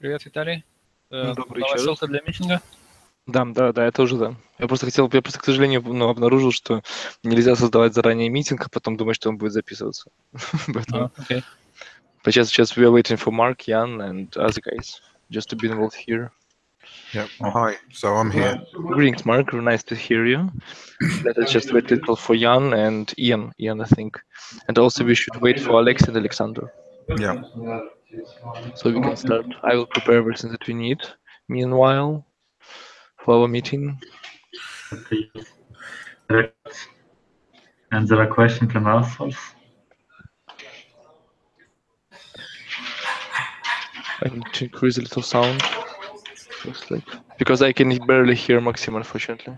Привет, Виталий. Добрый Новая час. ссылка для митинга? Да, я тоже, да. Я просто, к сожалению, обнаружил, что нельзя создавать заранее митинг, а потом думать, что он будет записываться. Поэтому Окей. сейчас we are waiting for Mark, Jan, and other guys just to be involved here. Yep. Hi. So I'm here. Greetings, Mark. Nice to hear you. Let us just wait a little for Jan and Ian, I think. And also we should wait for Alex and Alexander. Yeah. So we can start. I will prepare everything that we need. Meanwhile, for our meeting. And there are questions and answers. I need to increase a little sound. Looks like because I can barely hear Maxim, unfortunately.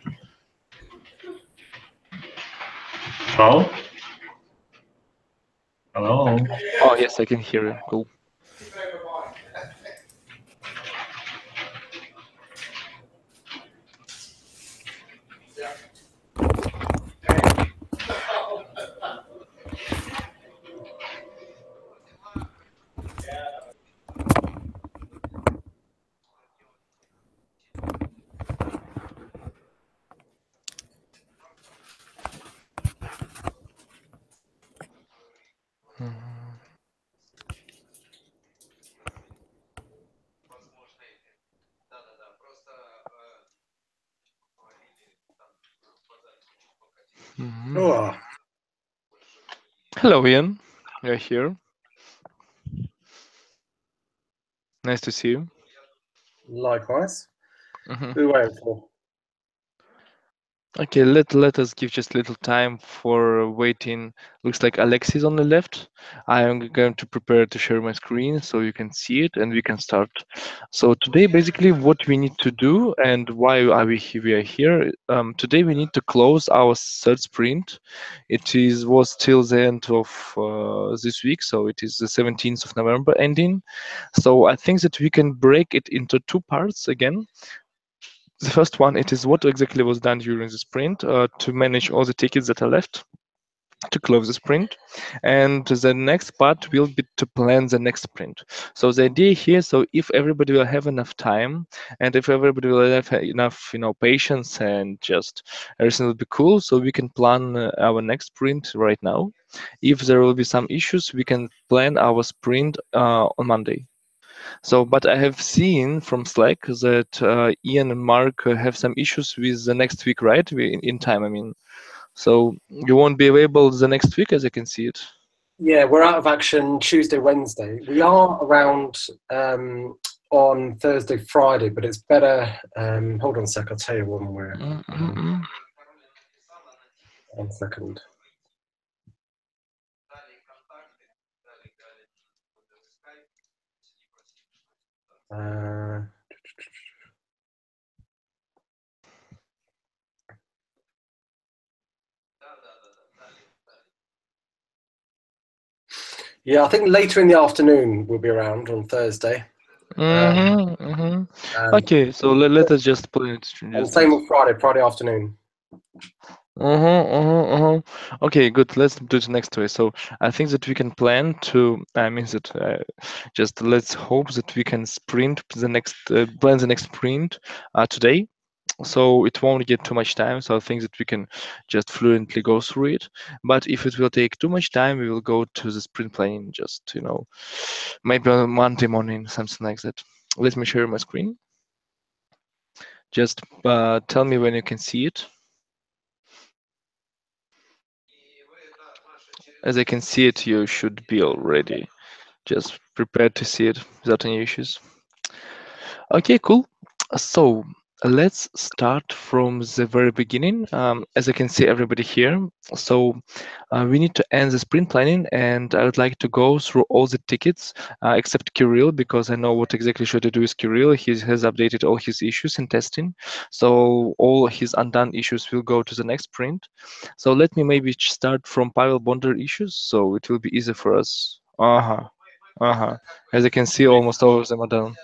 Hello? Hello? Oh yes, I can hear you. Cool. Oh. Hello, Ian. You're here. Nice to see you. Likewise. Who are you for? Okay, let us give just a little time for waiting. Looks like Alex is on the left. I am going to prepare to share my screen so you can see it and we can start. So today, basically, what we need to do and why are we here? Today we need to close our third sprint. It was till the end of this week, so it is the 17th of November ending. So I think that we can break it into two parts again. The first one, it is what exactly was done during the sprint to manage all the tickets that are left to close the sprint. And the next part will be to plan the next sprint. So the idea here, so if everybody will have enough time and if everybody will have enough, patience and just everything will be cool, so we can plan our next sprint right now. If there will be some issues, we can plan our sprint on Monday. So, but I have seen from Slack that Ian and Mark have some issues with the next week, right? In time, I mean. So you won't be available the next week, as I can see it. Yeah, we're out of action Tuesday, Wednesday. We are around on Thursday, Friday, but it's better. Hold on a sec, I'll tell you when we're. 1 second. Yeah, I think later in the afternoon we'll be around on Thursday. Okay, so let us just plan it. And same on Friday afternoon. Okay, good. Let's do it next way. So I think that we can plan to. I mean that just let's hope that we can sprint the next plan the next sprint today. So it won't get too much time. So I think that we can just fluently go through it. But if it will take too much time, we will go to the sprint planning. Just maybe on Monday morning, something like that. Let me share my screen. Just tell me when you can see it. As I can see it, you should be already just prepared to see it without any issues. Okay, cool. So let's start from the very beginning. As I can see everybody here, so we need to end the sprint planning, and I would like to go through all the tickets except Kirill, because I know what exactly should I do with Kirill. He has updated all his issues in testing, so all his undone issues will go to the next sprint. So let me maybe start from Pavel Bonder issues, so it will be easy for us. As you can see, almost all of them are done.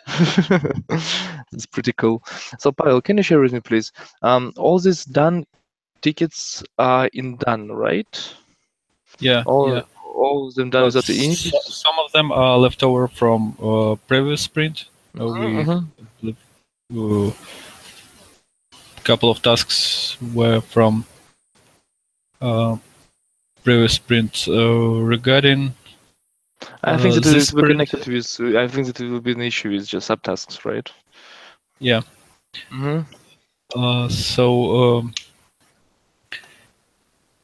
It's pretty cool. So Pavel, can you share with me, please? All these done tickets are in done, right? Yeah. All of them done without any issues? Some of them are left over from previous sprint, We Mhm. couple of tasks were from previous sprint regarding I think that it this will be sprint. connected with. I think that it will be an issue with just subtasks, right? Yeah. Mm-hmm. So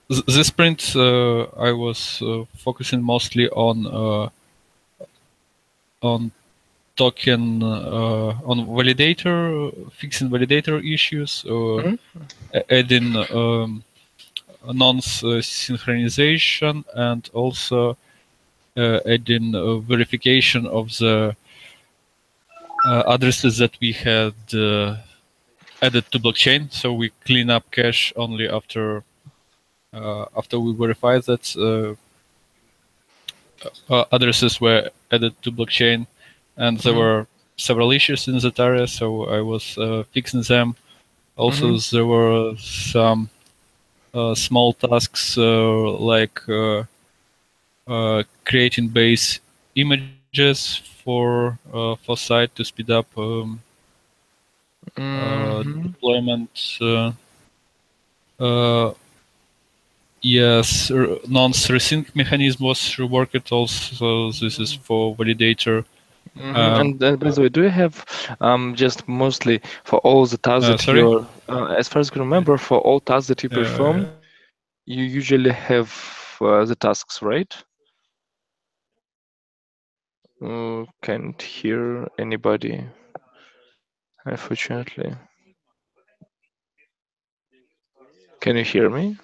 this sprint I was focusing mostly on token on validator, fixing validator issues, adding nonce synchronization, and also adding verification of the addresses that we had added to blockchain. So we clean up cache only after we verify that addresses were added to blockchain, and there were several issues in that area. So I was fixing them. Also, there were some small tasks like creating base images for site to speed up deployment. Yes, nonce resync mechanism was reworked also. This is for validator. And by the way, do you have just mostly for all the tasks that Sorry? you're, as far as I can remember, for all tasks that you perform, you usually have the tasks, right? Can't hear anybody, unfortunately. Can you hear me?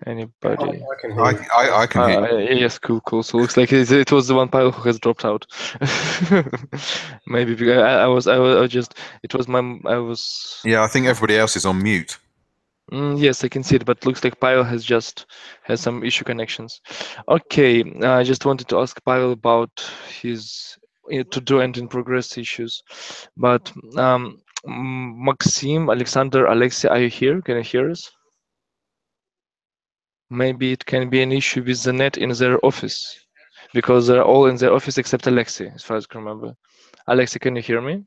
Anybody? I can hear you. I can hear you. Yes, cool. So looks like it was the one pile who has dropped out. Maybe because I was just, it was I was. Yeah, I think everybody else is on mute. Yes, I can see it, but looks like Pavel has some issue connections. Okay, I just wanted to ask Pavel about his to-do and in progress issues. But Maxim, Alexander, Alexei, are you here? Can you hear us? Maybe it can be an issue with the net in their office, because they're all in their office except Alexei, as far as I can remember. Alexei, can you hear me?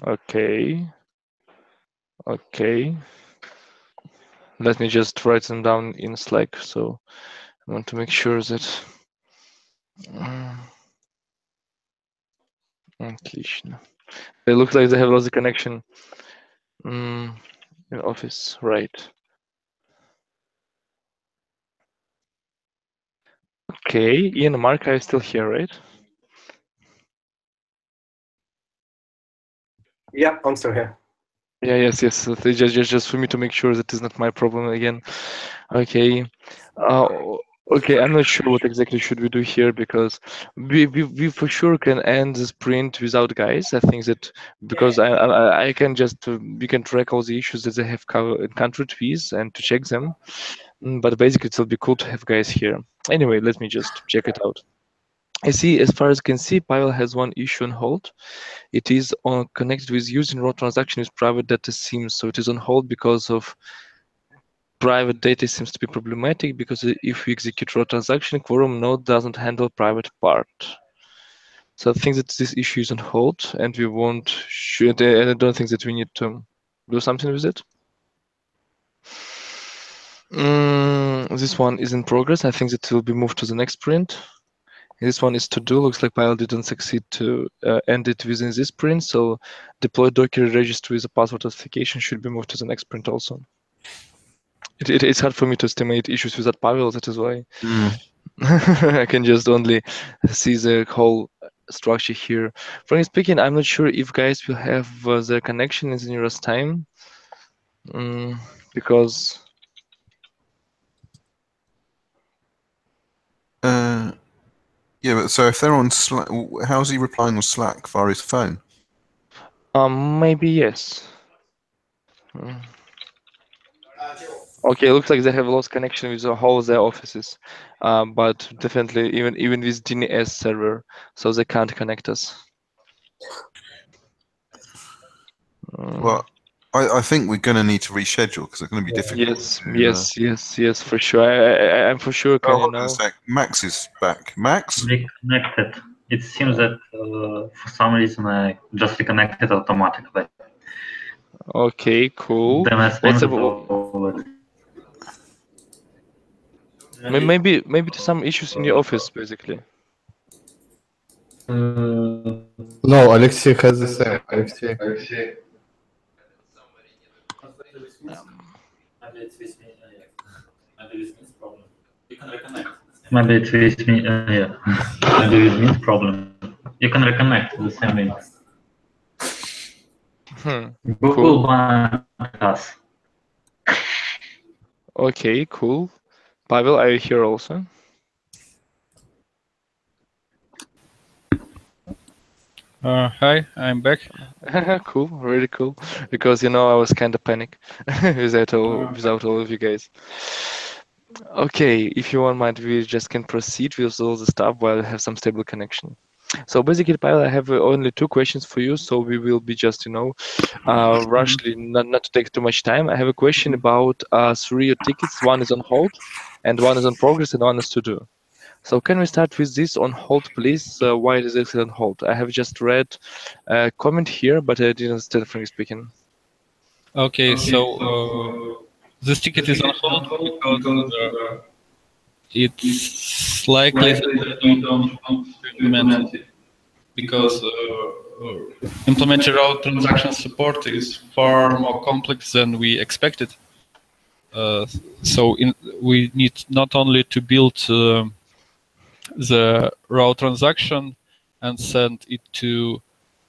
Okay. Let me just write them down in Slack. So I want to make sure that. Отлично. They look like they have lost the connection in office, right? Okay, Ian and Mark are still here, right? Yeah, I'm still here. Yeah, yes. So just for me to make sure that is not my problem again. Okay. Okay, I'm not sure what exactly should we do here, because we for sure can end the sprint without guys. I think that because I can just we can track all the issues that they have encountered with and to check them. But basically, it will be cool to have guys here. Anyway, let me just check it out. I see, as far as I can see, Pavel has one issue on hold. It is connected with using raw transaction with private data SIMs. So it is on hold because of private data seems to be problematic, because if we execute raw transaction, Quorum node doesn't handle private part. So I think that this issue is on hold, and we won't should, and I don't think that we need to do something with it. This one is in progress. I think that it will be moved to the next sprint. This one is to do. Looks like Pile didn't succeed to end it within this sprint. So deploy Docker registry with a password authentication should be moved to the next sprint also. It's hard for me to estimate issues with that Pavel. That is why I can just only see the whole structure here. Frankly speaking, I'm not sure if guys will have the connection in the nearest time, because Yeah, but so if they're on Slack, how's he replying on Slack via his phone? maybe yes. Okay, looks like they have lost connection with the whole their offices, but definitely even with DNS server, so they can't connect us. Well, I think we're going to need to reschedule because it's going to be difficult. Yes, for sure. I'm for sure. Can Oh, you hold on a know? sec. Max is back. Max? Reconnected. It seems that for some reason I just reconnected automatically. Okay, cool. The MS What's Teams is about? over. Maybe to some issues in the office, basically. No, Alexei has the same. Alexei. Maybe it's with me. Yeah. Maybe with me problem. You can reconnect to the same link. Google Cool. banned us. Okay, cool. Pavel, are you here also? Hi, I'm back. Cool, really cool. Because I was kind of panic without all of you guys. Okay, if you won't mind, we just can proceed with all the stuff while I have some stable connection. So basically, Pavel, I have only 2 questions for you, so we will be just, rushly, not to take too much time. I have a question about 3 tickets. One is on hold, and one is on progress, and one is to do. So can we start with this on hold, please? Why is this on hold? I have just read a comment here, but I didn't understand frankly speaking. Okay, so this ticket is on hold because it's likely that we don't implement it because implementing route transaction support is far more complex than we expected. So we need not only to build the route transaction and send it to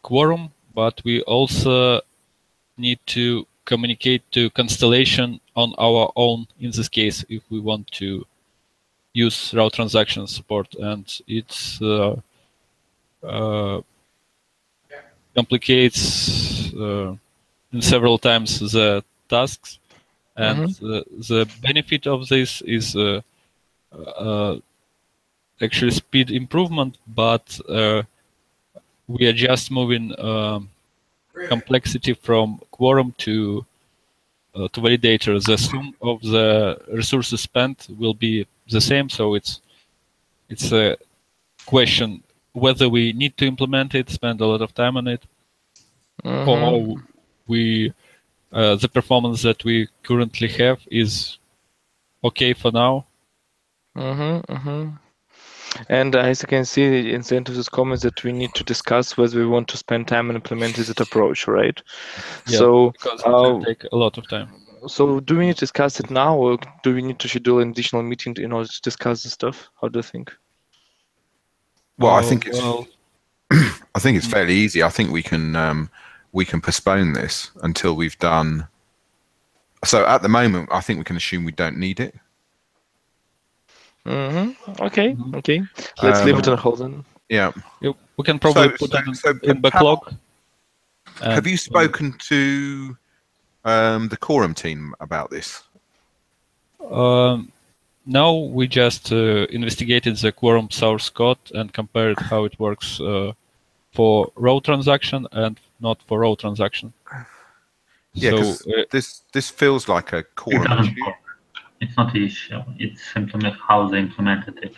Quorum, but we also need to communicate to Constellation on our own in this case if we want to use route transaction support, and it's complicates in several times the tasks, and the benefit of this is actually speed improvement, but we are just moving complexity from Quorum to validator. The sum of the resources spent will be the same, so it's a question whether we need to implement it, spend a lot of time on it, or we the performance that we currently have is okay for now. And as you can see in Zentus's comments that we need to discuss whether we want to spend time and implement that approach, right? Yeah, so because it will take a lot of time. So do we need to discuss it now, or do we need to schedule an additional meeting in order to discuss the stuff? How do you think? Well, I think it's I think it's fairly easy. I think we can postpone this until we've done. So at the moment, I think we can assume we don't need it. Okay. Let's leave it on hold then. Yeah. We can probably put it in backlog. Have you spoken to the Quorum team about this? No, we just investigated the Quorum source code and compared how it works for row transaction and not for row transaction. Yeah, because this feels like a Quorum issue. It's not the issue. It's simply how they implemented it.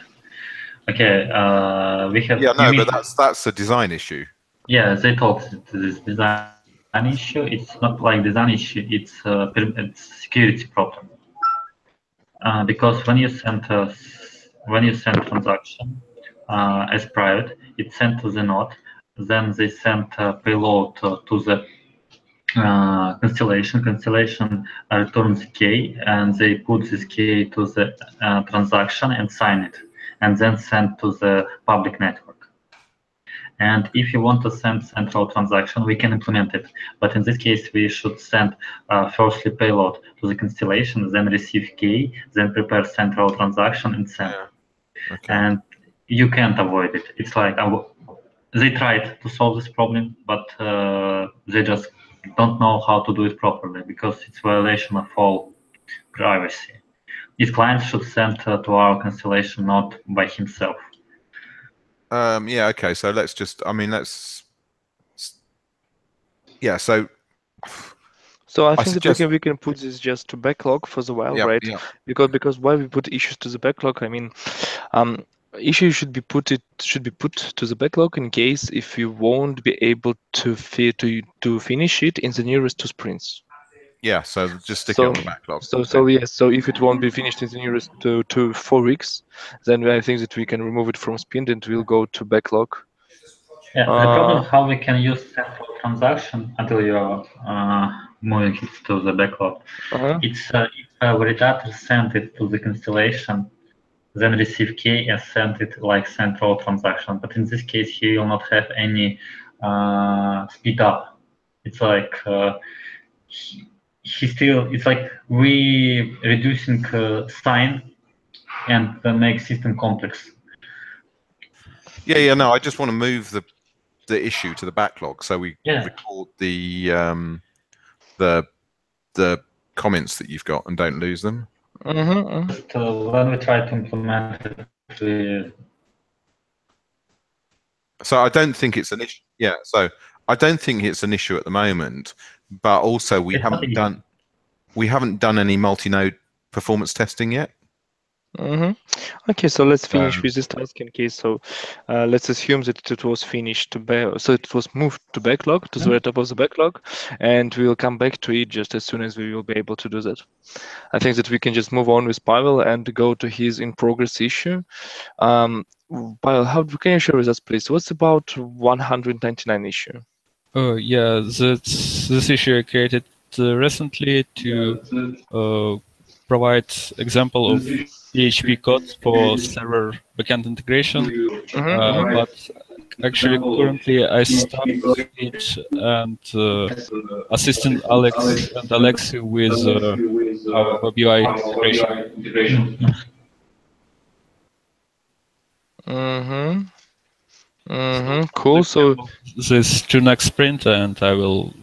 Okay, we have. Yeah, no, but that's a design issue. Yeah, they talked this design issue. It's not like design issue. It's security problem. Because when you send transaction as private, it's sent to the node. Then they send payload to the Constellation. Constellation returns key, and they put this key to the transaction and sign it, and then send to the public network. And if you want to send central transaction, we can implement it. But in this case, we should send firstly payload to the Constellation, then receive key, then prepare central transaction and send. Yeah. Okay. And you can't avoid it. It's like they tried to solve this problem, but they just don't know how to do it properly because it's violation of all privacy. Each client should send to our Constellation node by himself. Yeah, okay, so let's just, yeah, so So I think suggest- that we can put this just to backlog for the while, Yeah, right? yeah. Because why we put issues to the backlog? I mean, issues should be put to the backlog in case if you won't be able to finish it in the nearest 2 sprints. Yeah, so just stick it on the backlog. So yes, so if it won't be finished in the nearest 4 weeks, then I think that we can remove it from sprint and we'll go to backlog. Yeah, the problem how we can use central transaction until you're moving it to the backlog. It's if a validator send it to the constellation, then receive key and send it like central transaction. But in this case, he will not have any speed up. It's like he still. It's like we reducing sign and make system complex. Yeah. No, I just want to move the issue to the backlog, so we record the comments that you've got and don't lose them. Just, when we try to implement it, So I don't think it's an issue. Yeah, so I don't think it's an issue at the moment, but also we haven't done any multi-node performance testing yet. Okay, so let's finish with this task in case. So let's assume that it was finished so it was moved to backlog, to the very top of the backlog, and we will come back to it just as soon as we will be able to do that. I think that we can just move on with Pavel and go to his in progress issue. Pavel, how can you share with us, please? What's about 199 issue? Yeah, this issue I created recently to provide example of PHP code for server backend integration, but actually currently I stopped it and assisting Alex and Alexi with our web UI integration. Cool. So this to next sprint, and I will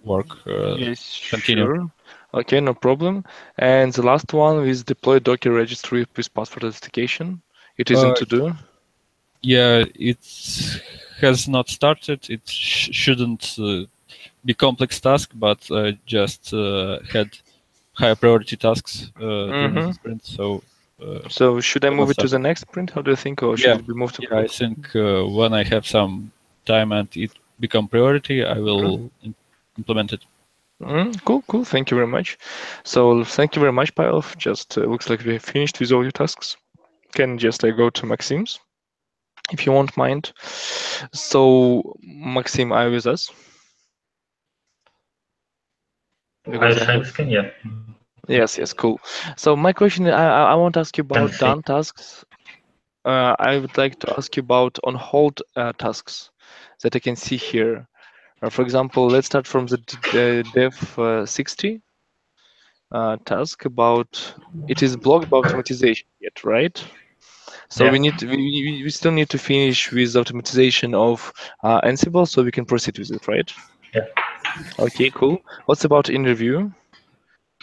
work. Continue. Sure. Okay, no problem. And the last one is deploy Docker registry with password authentication. It isn't to do. Yeah, it has not started. It shouldn't be complex task, but just had higher priority tasks during the sprint. So should I move it to the next sprint? How do you think, or should it be moved to? Yeah, I think when I have some time and it become priority, I will implement it. Cool. Thank you very much. So thank you very much, Pavel. Just looks like we have finished with all your tasks. Can just go to Maxim's, if you won't mind. So Maxim, are you with us? Yes, cool. So my question, I want to ask you about done tasks. I would like to ask you about on hold tasks that I can see here. For example, let's start from the dev 60 task about it is blocked about automatization yet, right? So we still need to finish with automatization of Ansible, so we can proceed with it, right? Yeah. Okay, cool. What's about interview?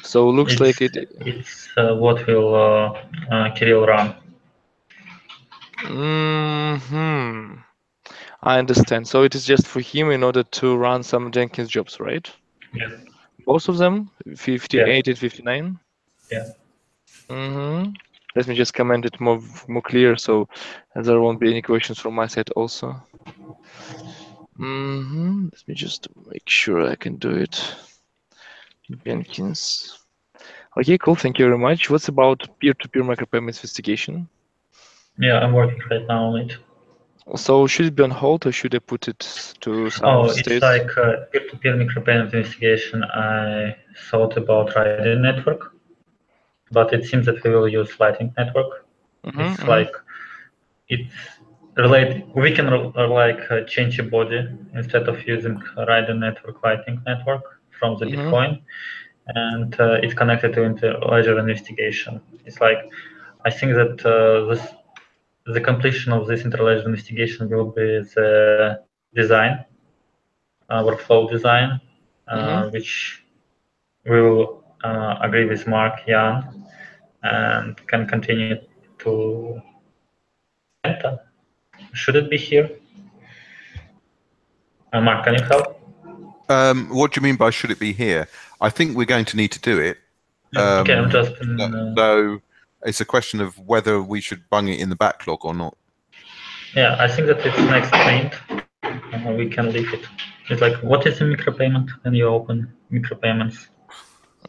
So looks like it's what will Kirill run. I understand. So it is just for him in order to run some Jenkins jobs, right? Yes. Both of them, 58 and 59. Yeah. Let me just comment it more clear, so there won't be any questions from my side also. Let me just make sure I can do it. Jenkins. Okay, cool. Thank you very much. What's about peer-to-peer micropayment investigation? Yeah, I'm working right now on it. So should it be on hold or should I put it to some it's states? like peer-to-peer micropayment investigation. I thought about Raiden network, but it seems that we will use Lightning network. It's like it's related. We can change a body instead of using Raiden network, Lightning network from the Bitcoin, and it's connected to Ledger investigation. It's like I think that the completion of this interledger investigation will be the design, workflow design, which we will agree with Mark, Jan, and can continue to enter. Should it be here? Mark, can you help? What do you mean by should it be here? I think we're going to need to do it. Okay, I'm just. So it's a question of whether we should bung it in the backlog or not. Yeah, I think that it's next sprint. We can leave it. It's like, what is a micropayment when you open micropayments?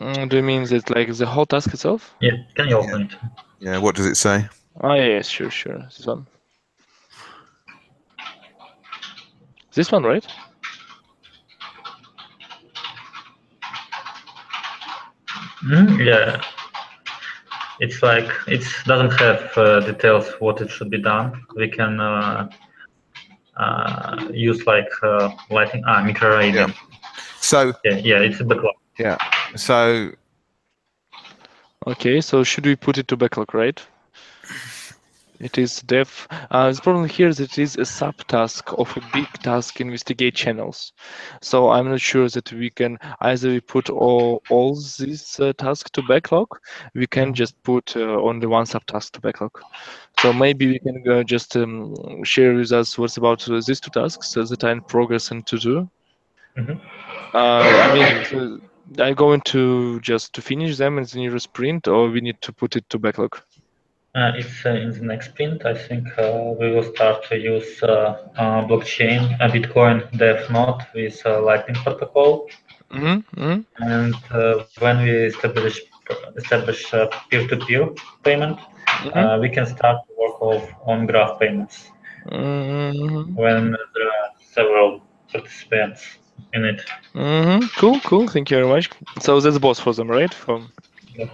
Do you mean that like the whole task itself? Yeah, can you open it? Yeah, what does it say? Oh yeah, sure. This one. This one, right? Yeah. It's like, it doesn't have details what it should be done. We can use like lighting, micro reading. Yeah. So Yeah, it's a backlog. yeah. So Okay, so should we put it to backlog, right? It is dev. The problem here is it is a subtask of a big task, investigate channels. So I'm not sure that we can either we put all these tasks to backlog. We can just put only one subtask to backlog. So maybe we can just share with us what's about these two tasks that are in progress and to do. I mean, are you going to just to finish them in the nearest sprint, or we need to put it to backlog? It's in the next sprint. I think we will start to use blockchain, Bitcoin dev node with Lightning protocol. And when we establish peer-to-peer payment, we can start to work on graph payments when there are several participants in it. Cool. Thank you very much. So that's both for them, right? Yeah.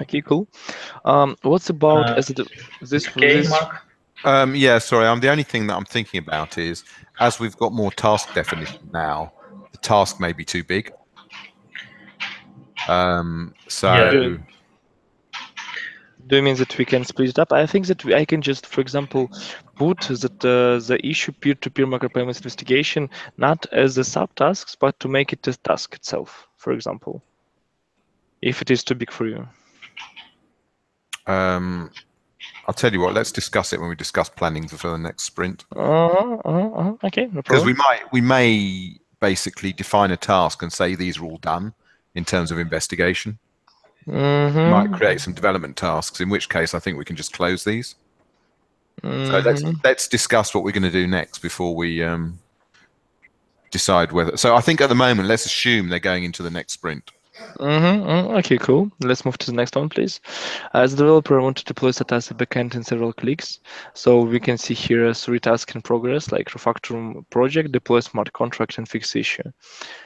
Okay, cool. What's about this? Mark? Yeah, sorry. The only thing that I'm thinking about is, as we've got more task definition now, the task may be too big. So. Do you mean that we can split it up? I think that I can just, for example, put that the issue peer-to-peer micropayments investigation not as the subtasks, but to make it a task itself, for example, if it is too big for you. I'll tell you what. Let's discuss it when we discuss planning for the next sprint. Okay, no Because problem. we may basically define a task and say these are all done in terms of investigation. Might create some development tasks, in which case I think we can just close these. So let's discuss what we're going to do next before we decide whether. So I think at the moment, let's assume they're going into the next sprint. Okay, cool. Let's move to the next one, please. As a developer, I want to deploy Satas backend in several clicks. So we can see here 3 tasks in progress, like refactor project, deploy smart contract, and fix issue.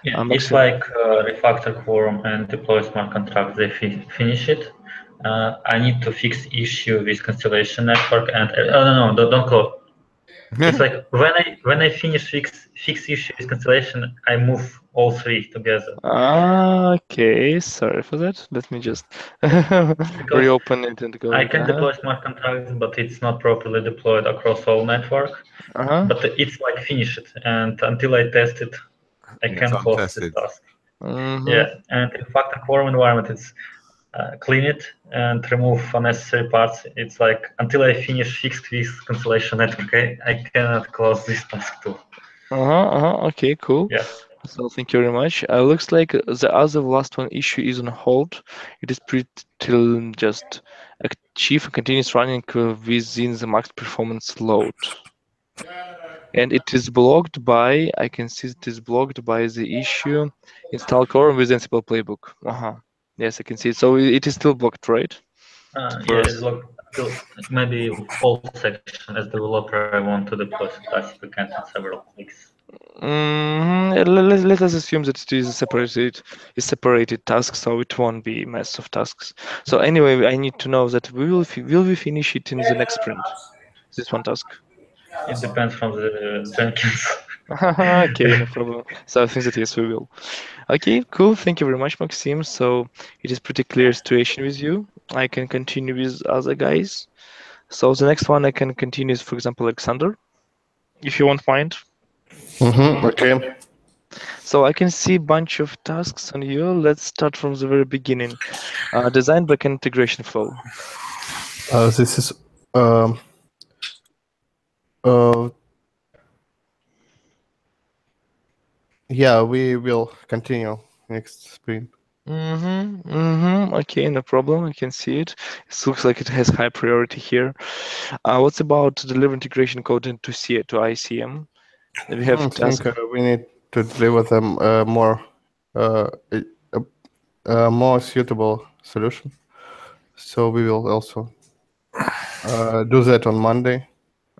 Yeah, it's like refactor quorum and deploy smart contract. They finish it. I need to fix issue with Constellation Network and no, don't close. It's like when I finish fix issue with Constellation, I move all 3 together. Okay, sorry for that. Let me just reopen it and go. I can deploy smart contracts, but it's not properly deployed across all network. But it's like finish it, and until I test it, I can close this task. Yeah, and in fact, a quorum environment, it's clean it and remove unnecessary parts. It's like until I finish fixed with Constellation Network, I cannot close this task too. Okay, cool. Yeah. So thank you very much. Looks like the other last one issue is on hold. It is pretty till just achieve and continuous running within the max performance load. And it is blocked by, I can see it is blocked by the issue install quorum with Ansible playbook. Yes, I can see it. So it is still blocked, right? Yeah, it's blocked till maybe all section. As developer, I want to deploy Satas backend in several clicks. Let us assume that it is a separated task, so it won't be a mess of tasks. So anyway, I need to know that will we finish it in the next sprint? This one task. It depends from the Jenkins. Okay, no problem. So I think that yes, we will. Okay, cool. Thank you very much, Maxim. So it is pretty clear situation with you. I can continue with other guys. So the next one I can continue is, for example, Alexander, if you won't mind. Okay. So I can see a bunch of tasks on you. Let's start from the very beginning. Design backend integration flow. This is yeah, we will continue next sprint. Okay, no problem. I can see it. It looks like it has high priority here. What's about deliver integration code into to ICM? We have I think we need to deliver them more suitable solution. So we will also do that on Monday.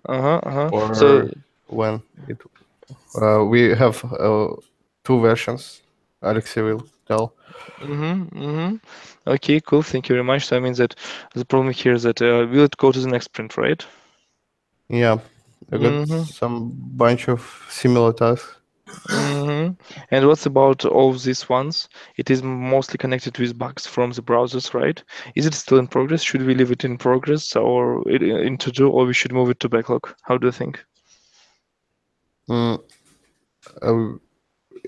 Or So when it we have 2 versions. Alexei will tell. Okay, cool. Thank you very much. So I mean that the problem here is that will it go to the next sprint, right? Yeah, I got some bunch of similar tasks. And what's about all of these ones? It is mostly connected with bugs from the browsers, right? Is it still in progress? Should we leave it in progress or in to do, or we should move it to backlog? How do you think?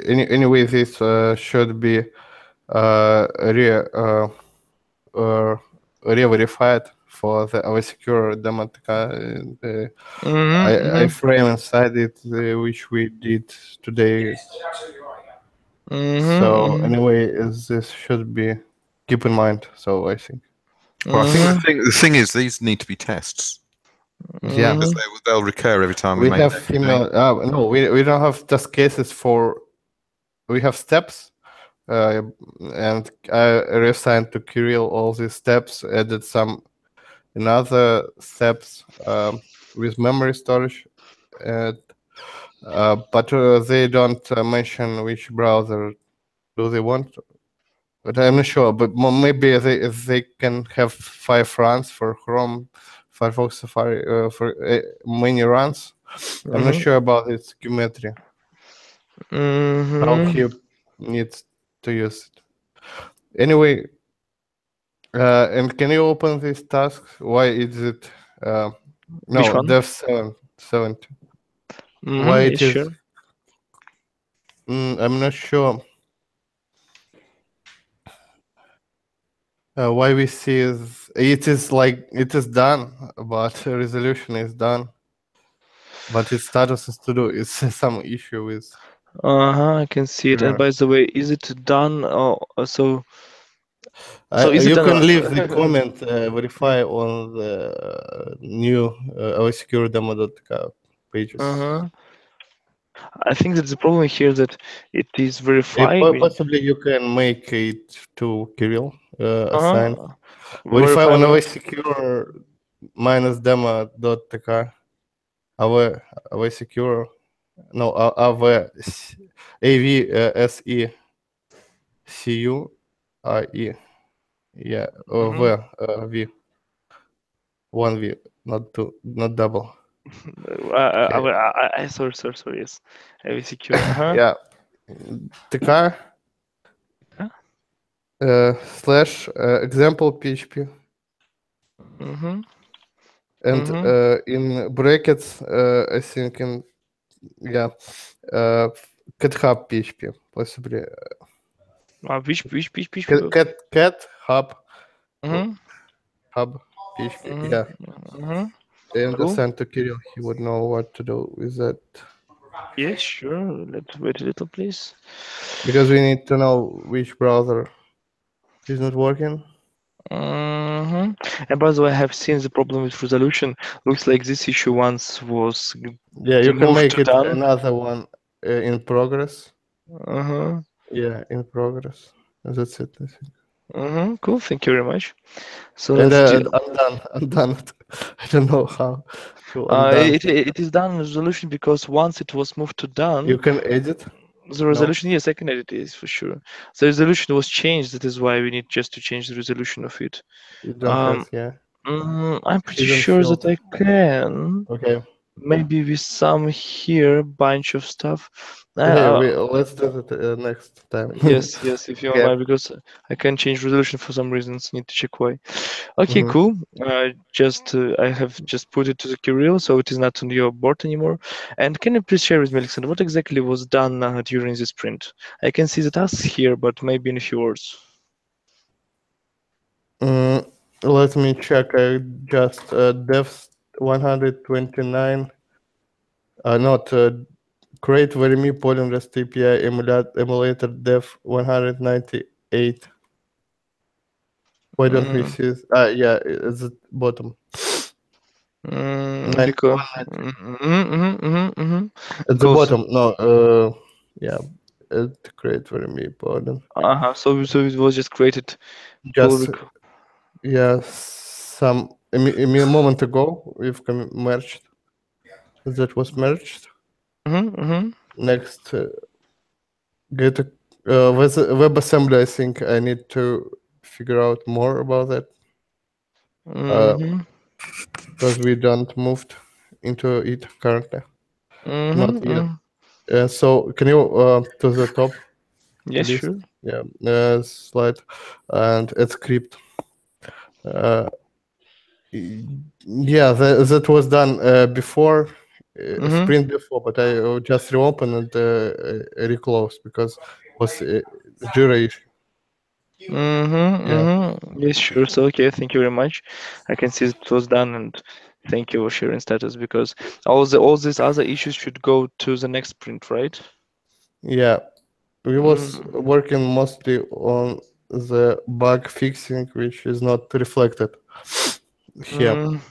Anyway, this should be re-verified for the our secure demo. I frame inside it, which we did today. So anyway, this should be keep in mind. So I think. Well, I think the thing is, these need to be tests. Yeah, because they'll recur every time we make have similar. No, we don't have test cases for. We have steps, and I reassigned to Kirill all these steps. Added some another steps with memory storage, and but they don't mention which browser do they want. But I'm not sure. But maybe they can have 5 runs for Chrome, Firefox, Safari for many runs. I'm not sure about its geometry. How he needs to use it. Anyway, and can you open this task? Why is it? No, Dev 70. Why it is? Sure. I'm not sure. Why we see it is like it is done, but resolution is done, but its status is to do. It's some issue with. I can see it. And by the way, is it done? So is you it can done? leave the comment, verify on the new awsecure-demo.com pages. I think that the problem here that it is verified. Possibly you can make it to Kirill assign. Verify on awsecure-demo.tk. Awsecure. No, AVSECURE. Yeah, V. 1V, not two, not double. Sorry, yes. AVSecure. Yeah. TK / example PHP. And in brackets, I think in GitHub PHP, possibly. Which PHP? Cat hub. Hub PHP. Yeah. And send to Kirill. He would know what to do with that. Yes, sure. Let's wait a little, please. Because we need to know which browser is not working. And by the way, I have seen the problem with resolution. Looks like this issue once was. Yeah, you can make it another one in progress. Yeah, in progress. That's it, I think. Cool. Thank you very much. So and I'm done. I don't know how. It is done in resolution because once it was moved to done, you can edit the resolution. Yes, I can edit it for sure. The resolution was changed. That is why we need just to change the resolution of it. You don't have, I'm pretty sure that I can. Okay. Maybe with some here bunch of stuff. Let's do it next time. yes, if you don't mind, because I can change resolution for some reasons. Need to check why. Okay, cool. I have just put it to the Kirill, so it is not on your board anymore. And can you please share with me, Alexander, what exactly was done during this sprint? I can see the tasks here, but maybe in a few words. Let me check. I just dev 129. Not create VRME polling REST API emulator dev 198. Why don't we see this? Yeah, it's at bottom. Because At the bottom, no, yeah, create VRME polling. So it was just created. Just yeah, a moment ago we've merged. That was merged. Next, get a WebAssembly. I think I need to figure out more about that. Because we don't moved into it currently. Not yet. So can you to the top? Yes, sure. Yeah, slide and add script. Yeah, that was done before sprint before, but I just reopened and reclosed because it was a Jira issue. Yes, sure. So okay, thank you very much. I can see it was done, and thank you for sharing status, because all these other issues should go to the next sprint, right? Yeah, we was working mostly on the bug fixing, which is not reflected here.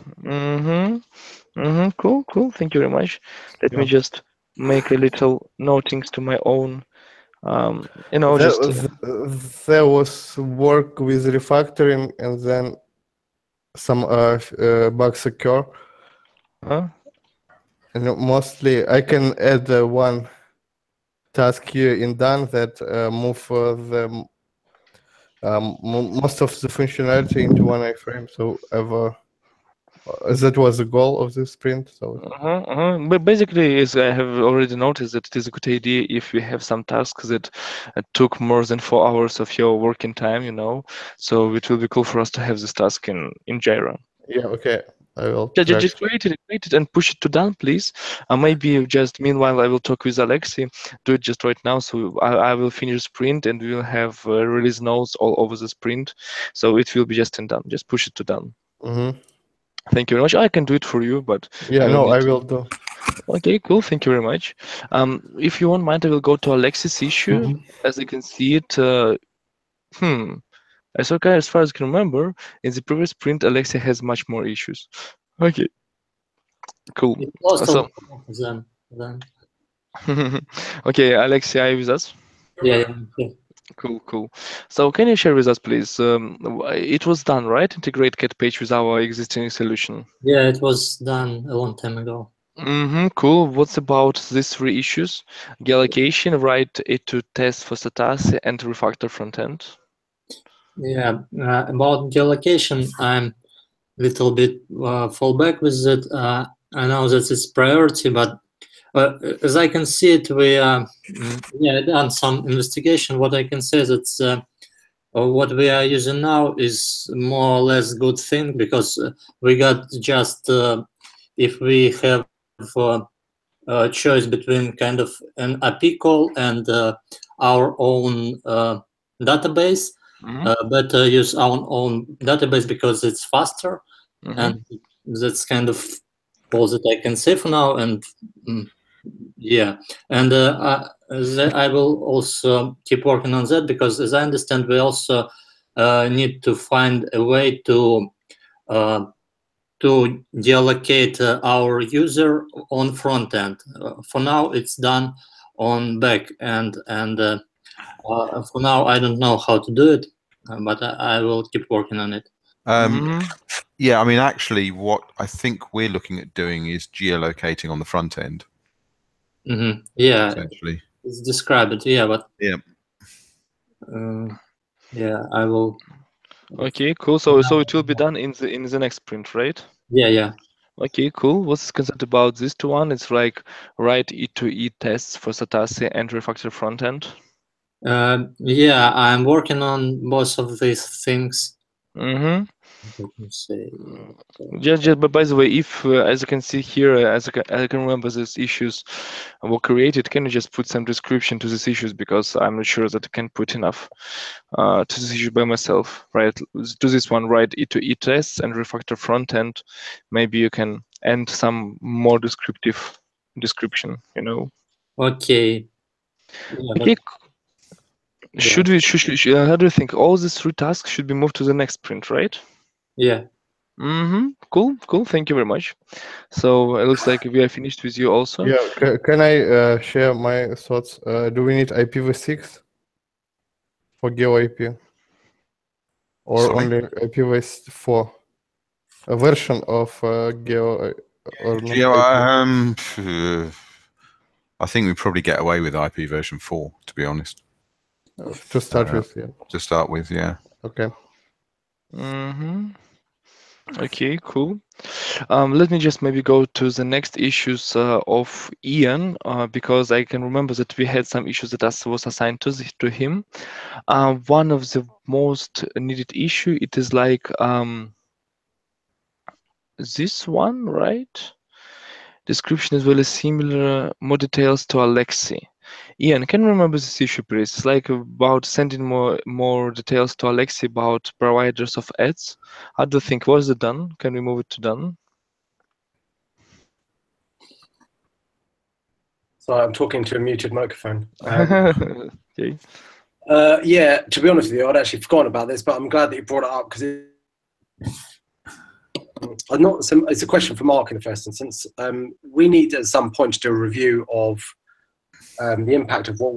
Cool. Thank you very much. Let me just make a little notings to my own. There was work with refactoring and then some bugs occur. And mostly I can add one task here in done that move the most of the functionality into one iframe. So that was the goal of this sprint. So But basically, as I have already noticed, that it is a good idea if we have some tasks that took more than 4 hours of your working time, so it will be cool for us to have this task in Jira. Yeah, okay. I will just create it and push it to done, please. Maybe just meanwhile I will talk with Alexei, do it just right now, so I will finish sprint and we will have release notes all over the sprint, so it will be just in done. Just push it to done. Thank you very much. I can do it for you, but yeah, no, I will do. Okay, cool. Thank you very much. If you won't mind, I will go to Alexei's issue. As you can see it, as far as I can remember, in the previous sprint, Alexei has much more issues. Okay, cool. So, okay, Alexei, are you with us? Yeah. Cool. So can you share with us, please? It was done, right? Integrate cat page with our existing solution. Yeah, it was done a long time ago. Cool. What's about these 3 issues? Geolocation, write it to test for Satassi, and refactor frontend. Yeah, about geolocation, I'm a little bit fall back with it. I know that it's priority, but as I can see it, we done some investigation. What I can say is that what we are using now is more or less good thing, because we got just if we have a choice between kind of an API call and our own database, better use our own database because it's faster, and that's kind of all that I can say for now. And yeah, and I will also keep working on that, because as I understand, we also need to find a way to deallocate our user on front end. For now, it's done on back end, and for now, I don't know how to do it, but I will keep working on it. Yeah, I mean, actually, what I think we're looking at doing is geolocating on the front end. Yeah, essentially. It's described. Yeah, but yeah, I will. Okay, cool. So it will be done in the next sprint, right? Yeah. Okay, cool. What's the concept about this one? It's like write E2E tests for Satassi and refactor front end. Yeah, I'm working on both of these things. Let me say. Just but by the way, if as you can see here, as I can remember, these issues were created, can you just put some description to these issues, because I'm not sure that I can put enough to this issue by myself, right? To this one, write E2E tests and refactor front end. Maybe you can add some more description, Okay. Yeah, Okay. Yeah. Should we? How do you think? All these 3 tasks should be moved to the next sprint, right? yeah. Cool. Thank you very much. So it looks like we are finished with you also. Yeah, can I share my thoughts? Do we need IPv6 for GeoIP? Or Sorry? only IPv4? A version of Geo or not? Geo, I think we probably get away with IP version 4, to be honest. To start with, yeah. To start with, yeah. Okay. Okay, cool. Let me just maybe go to the next issues of Ian, because I can remember that we had some issues that was assigned to him. One of the most needed issue, it is like this one, right? Description is very similar, more details to Alexi. Ian, can you remember this issue, please? It's like about sending more details to Alexi about providers of ads. How do you think? Was it done? Can we move it to done? Sorry, I'm talking to a muted microphone. Okay. Yeah, to be honest with you, I'd actually forgotten about this, but I'm glad that you brought it up because it's a question for Mark in the first instance. We need at some point to do a review of the impact of what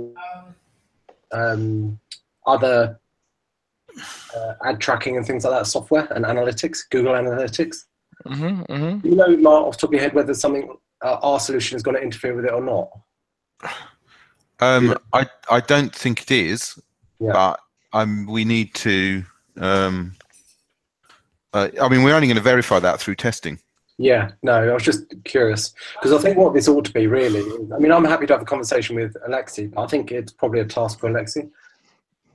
other ad tracking and things like that software and analytics, Google Analytics. Do you know, Mark, off the top of your head, whether something our solution is going to interfere with it or not? I don't think it is, yeah. but we need to. I mean, we're only going to verify that through testing. Yeah, no, I was just curious because I think what this ought to be really. I mean, I'm happy to have a conversation with Alexi, but I think it's probably a task for Alexi.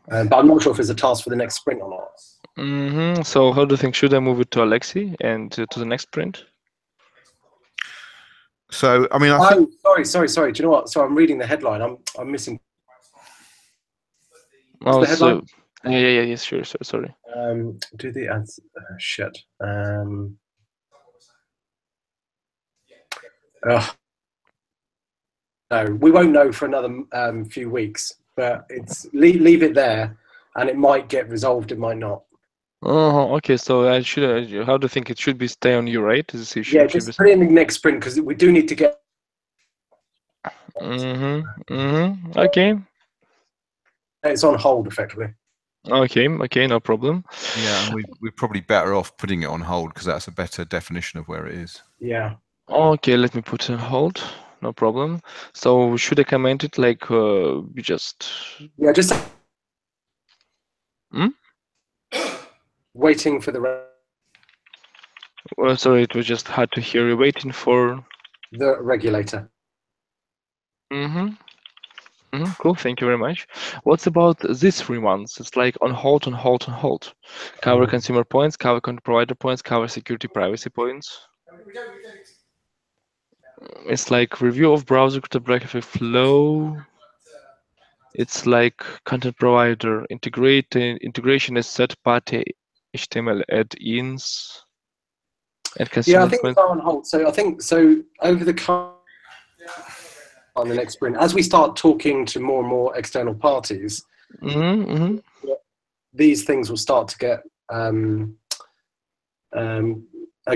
But I'm not sure if it's a task for the next sprint or not. So, how do you think? Should I move it to Alexi and to the next sprint? So, I mean, I think. Sorry. Do you know what? So I'm reading the headline. I'm missing. What's the headline? Yeah. Sure. Sorry. Do the ads? Shit. No, we won't know for another few weeks. But it's leave it there, and it might get resolved. It might not. Oh, okay. So I should. How do you think it should be? Stay on you, right? Is this issue? Yeah, just put it in the next sprint because we do need to get. Okay. It's on hold effectively. Okay, no problem. Yeah, we're probably better off putting it on hold because that's a better definition of where it is. Yeah. Okay, let me put it on hold. No problem. So should I comment it like we just? Yeah, just. Waiting for the. Well, sorry, it was just hard to hear you. Waiting for the regulator. Cool. Thank you very much. What's about these 3 months? It's like on hold. Cover consumer points, cover provider points, cover security privacy points. It's like review of browser cryptography flow. It's like content provider integration is third-party HTML add-ins. And yeah, I think it's on hold. So I think over the on the next sprint, as we start talking to more and more external parties, these things will start to get, I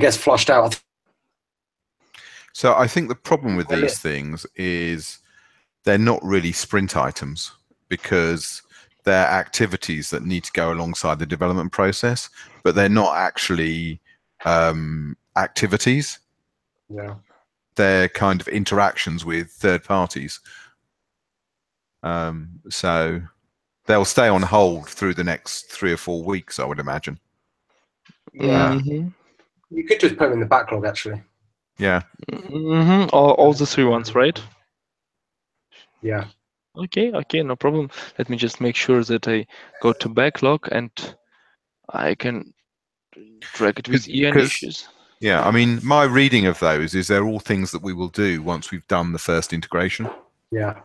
guess, flushed out. So I think the problem with these things is they're not really sprint items because they're activities that need to go alongside the development process, but they're not actually activities. Yeah. They're kind of interactions with third parties. So they'll stay on hold through the next 3 or 4 weeks, I would imagine. Yeah. You could just put them in the backlog, actually. Yeah. All the 3 ones, right? Yeah. Okay, no problem. Let me just make sure that I go to backlog and I can drag it with Ian issues. Yeah, I mean, my reading of those is they're all things that we will do once we've done the first integration. Yeah.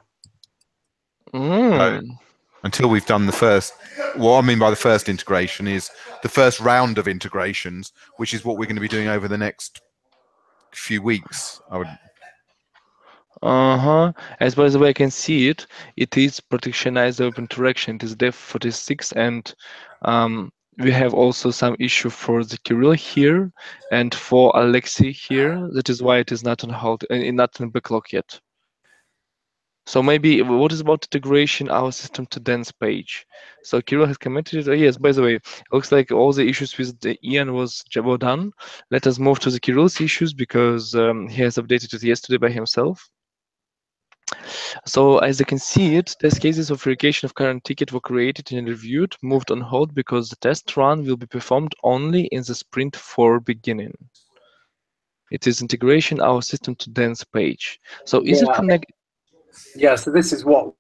So, until we've done the first, what I mean by the first integration is the first round of integrations, which is what we're going to be doing over the next few weeks. As by the way, I can see it. It is protectionized open interaction. It is def46, and we have also some issue for the Kirill here and for Alexei here. That is why it is not on hold, not in backlog yet. So maybe what is about integration our system to dance page? So Kirill has commented it. Yes, by the way, it looks like all the issues with the Ian was done. Let us move to the Kirill's issues because he has updated it yesterday by himself. So as you can see it, test cases of verification of current ticket were created and reviewed, moved on hold because the test run will be performed only in the sprint for beginning. It is integration our system to dance page. So is it connected? Yeah, so this is what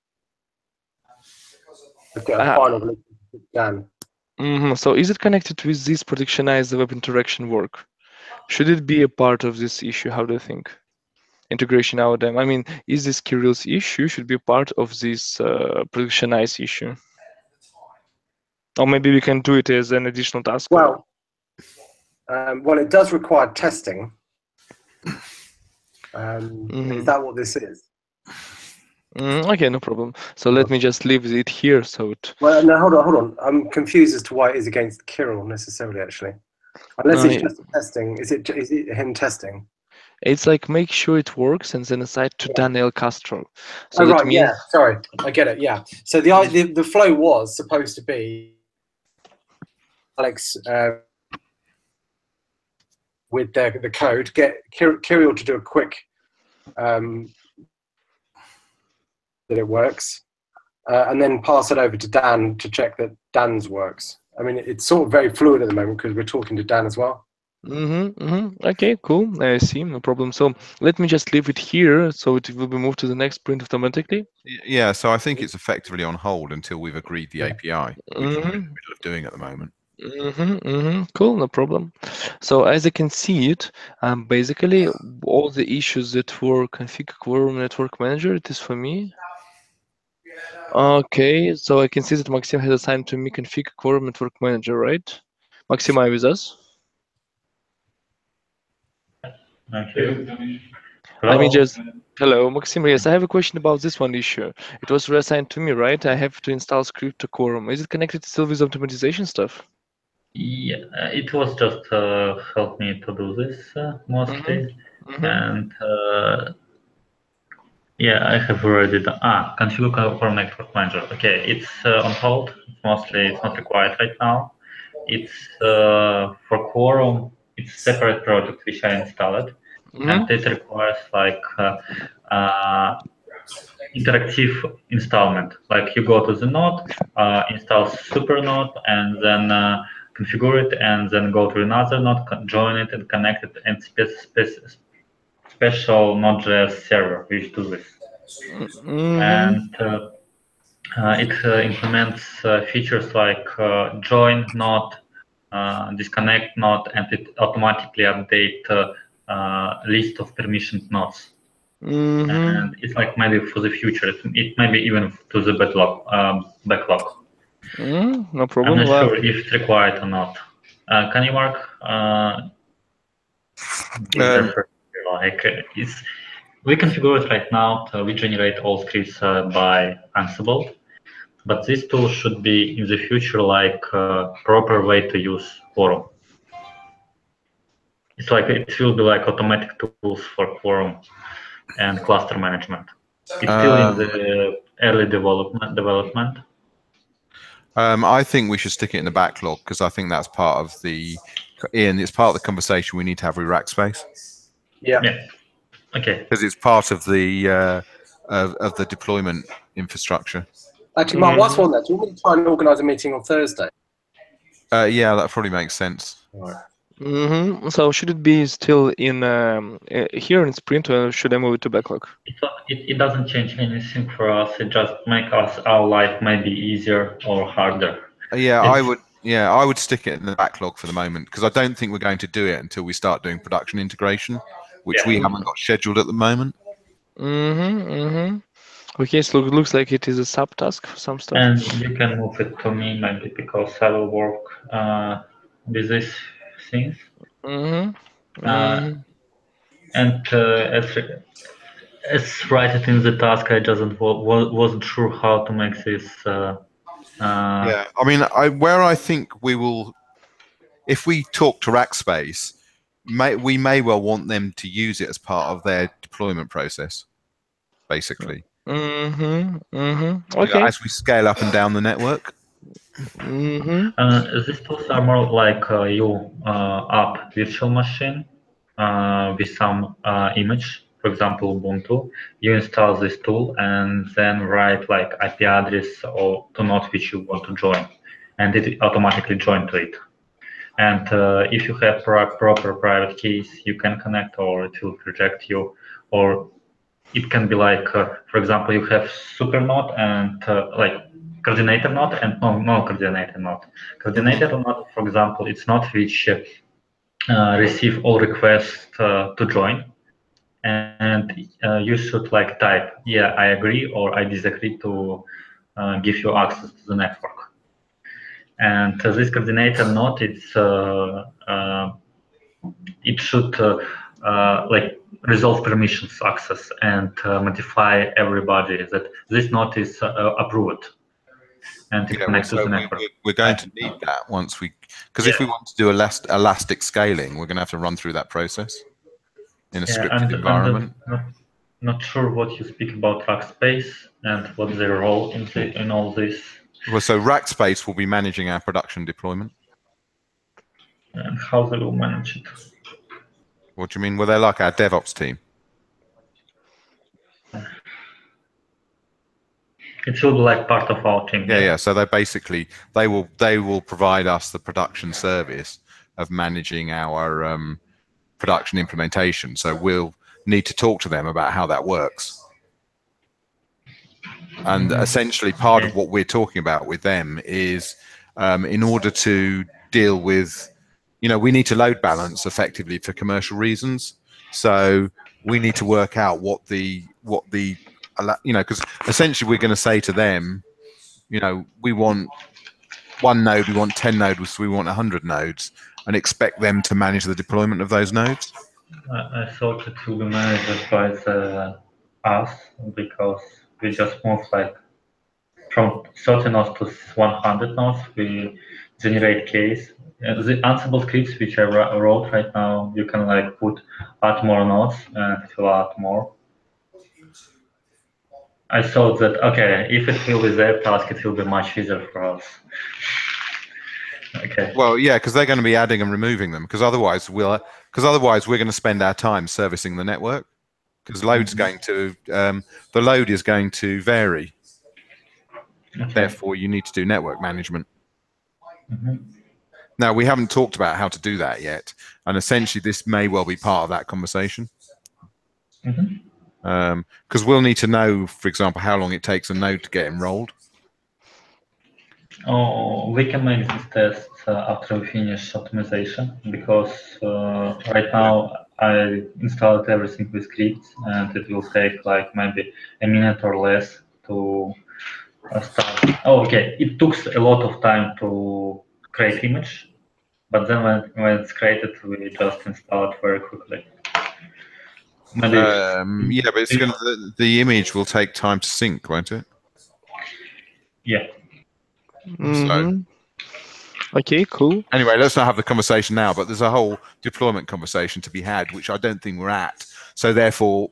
final Dan. So is it connected with this protectionized web interaction work? Should it be a part of this issue? How do you think? Integration our them. I mean, is this Kirill's issue should be part of this protectionized issue? Or maybe we can do it as an additional task. Well, it does require testing. Is that what this is? Okay, no problem. So let me just leave it here. So it. Well, no, hold on. I'm confused as to why it is against Kirill necessarily. Actually, unless it's just testing. Is it him testing? It's like make sure it works and then assign to Daniel Castro. So right. Means... Yeah. Sorry, I get it. Yeah. So the flow was supposed to be Alex with the code, get Kirill to do a quick that it works, and then pass it over to Dan to check that Dan's works. I mean, it's sort of very fluid at the moment because we're talking to Dan as well. Okay, cool. I see, no problem. So let me just leave it here, so it will be moved to the next sprint automatically. Yeah, so I think it's effectively on hold until we've agreed the API, which we're in the middle of doing at the moment. Cool, no problem. So as you can see it, basically all the issues that were config quorum network manager, it is for me. Okay, so I can see that Maxim has assigned to me config quorum network manager, right? Maxim, are you with us? Thank you. Let me just. Hello, Maxim. Yes, I have a question about this one issue. It was reassigned to me, right? I have to install script to quorum. Is it connected still with optimization stuff? Yeah, it was just help me to do this mostly, and yeah, I have already done. Configure quorum network manager. Okay, it's on hold. It's not required right now. It's for quorum. It's separate project which I installed, and it requires like interactive installment. Like you go to the node, install super node, and then configure it, and then go to another node, join it, and connect it, and special Node.js server which do this. And it implements features like join node, disconnect node, and it automatically update list of permissioned nodes. And it's like maybe for the future, it may be even to the backlog. No problem. I'm not sure if it's required or not. Can you mark? We configure it right now. We generate all scripts by Ansible, but this tool should be in the future like a proper way to use quorum. It's like it will be like automatic tools for quorum and cluster management. It's still in the early development. I think we should stick it in the backlog because I think that's part of the it's part of the conversation we need to have with Rackspace. Yeah. Okay. Because it's part of the deployment infrastructure. Actually, Mark, whilst we're on that, do you want me to try and organise a meeting on Thursday? Yeah, that probably makes sense. All right. So should it be still in here in Sprint, or should I move it to backlog? It doesn't change anything for us. It just makes our life maybe easier or harder. Yeah, I would stick it in the backlog for the moment because I don't think we're going to do it until we start doing production integration, which we haven't got scheduled at the moment. Okay, so it looks like it is a subtask for some stuff. And you can move it to me maybe because I will work with these things. And It's write it in the task. I wasn't sure how to make this. Yeah, I mean, where I think we will, if we talk to Rackspace, we may well want them to use it as part of their deployment process, basically. Okay. As we scale up and down the network. These tools are more like you up virtual machine with some image, for example Ubuntu. You install this tool and then write like IP address or to node which you want to join, and it automatically join to it. And if you have proper private keys, you can connect, or it will reject you. Or it can be like, for example, you have super node and like coordinator node and no coordinator node. Coordinator node, for example, it's not which receive all requests to join, and you should like type, yeah, I agree or I disagree to give you access to the network. And this coordinator node, it should like resolve permissions access and modify everybody that this node is approved. And it connects to the network. We're going to need that once we, because if we want to do elastic scaling, we're going to have to run through that process in a scripted environment. Not sure what you speak about Rackspace and what's their role in all this. Well, so Rackspace will be managing our production deployment. And how they will manage it? What do you mean? Well, they're like our DevOps team. It will be like part of our team. Yeah. So they will provide us the production service of managing our production implementation. So we'll need to talk to them about how that works. And essentially, part of what we're talking about with them is in order to deal with, we need to load balance effectively for commercial reasons. So we need to work out what the because essentially we're going to say to them, we want 1 node, we want 10 nodes, we want 100 nodes, and expect them to manage the deployment of those nodes. I thought it will be managed by us, because we just move like from 30 nodes to 100 nodes. We generate case. The Ansible scripts which I wrote right now, you can like add more nodes and it will add more. I thought that, okay, if it will be their task, it will be much easier for us. Okay. Well, yeah, because they're going to be adding and removing them. Because otherwise we're going to spend our time servicing the network. Because load's going to the load is going to vary. Okay. Therefore, you need to do network management. Now, we haven't talked about how to do that yet, and essentially, this may well be part of that conversation. Because we'll need to know, for example, how long it takes a node to get enrolled. Oh, we can make this test after we finish optimization, because right now I installed everything with scripts, and it will take like maybe a minute or less to start. Oh, okay, it took a lot of time to create image, but then when it's created, we just install it very quickly. Yeah, but it's the image will take time to sync, won't it? Yeah. So, okay, cool. Anyway, let's not have the conversation now, but there's a whole deployment conversation to be had, which I don't think we're at. So therefore,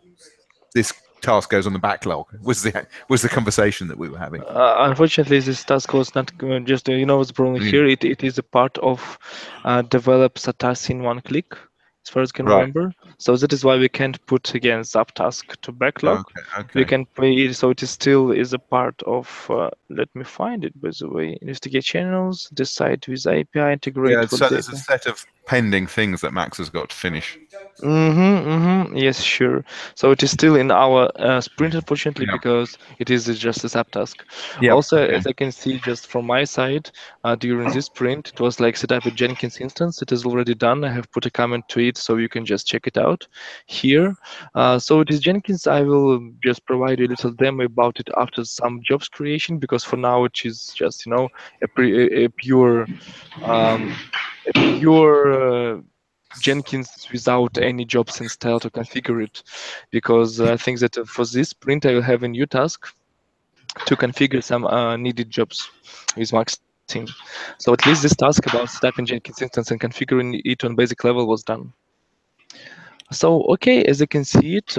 this task goes on the backlog. Was the conversation that we were having? Unfortunately, this task was not just, the problem here. It is a part of develop SATAS in one click, as far as I can remember. So that is why we can't put again subtask to backlog. Okay. We can play it, so it is still a part of. Let me find it, by the way. Investigate channels, decide with API, integrate. Yeah, so there's a set of pending things that Max has got to finish. Yes, sure. So it is still in our sprint, unfortunately, because it is just a subtask. Also, as I can see just from my side, during this sprint, it was like set up a Jenkins instance. It is already done. I have put a comment to it, so you can just check it out here. So it is Jenkins. I will just provide you a little demo about it after some jobs creation, because for now it is just a pure Jenkins without any jobs installed to configure it, because I think that for this sprint I will have a new task to configure some needed jobs with Max team. So at least this task about starting Jenkins instance and configuring it on basic level was done. So okay, as you can see it,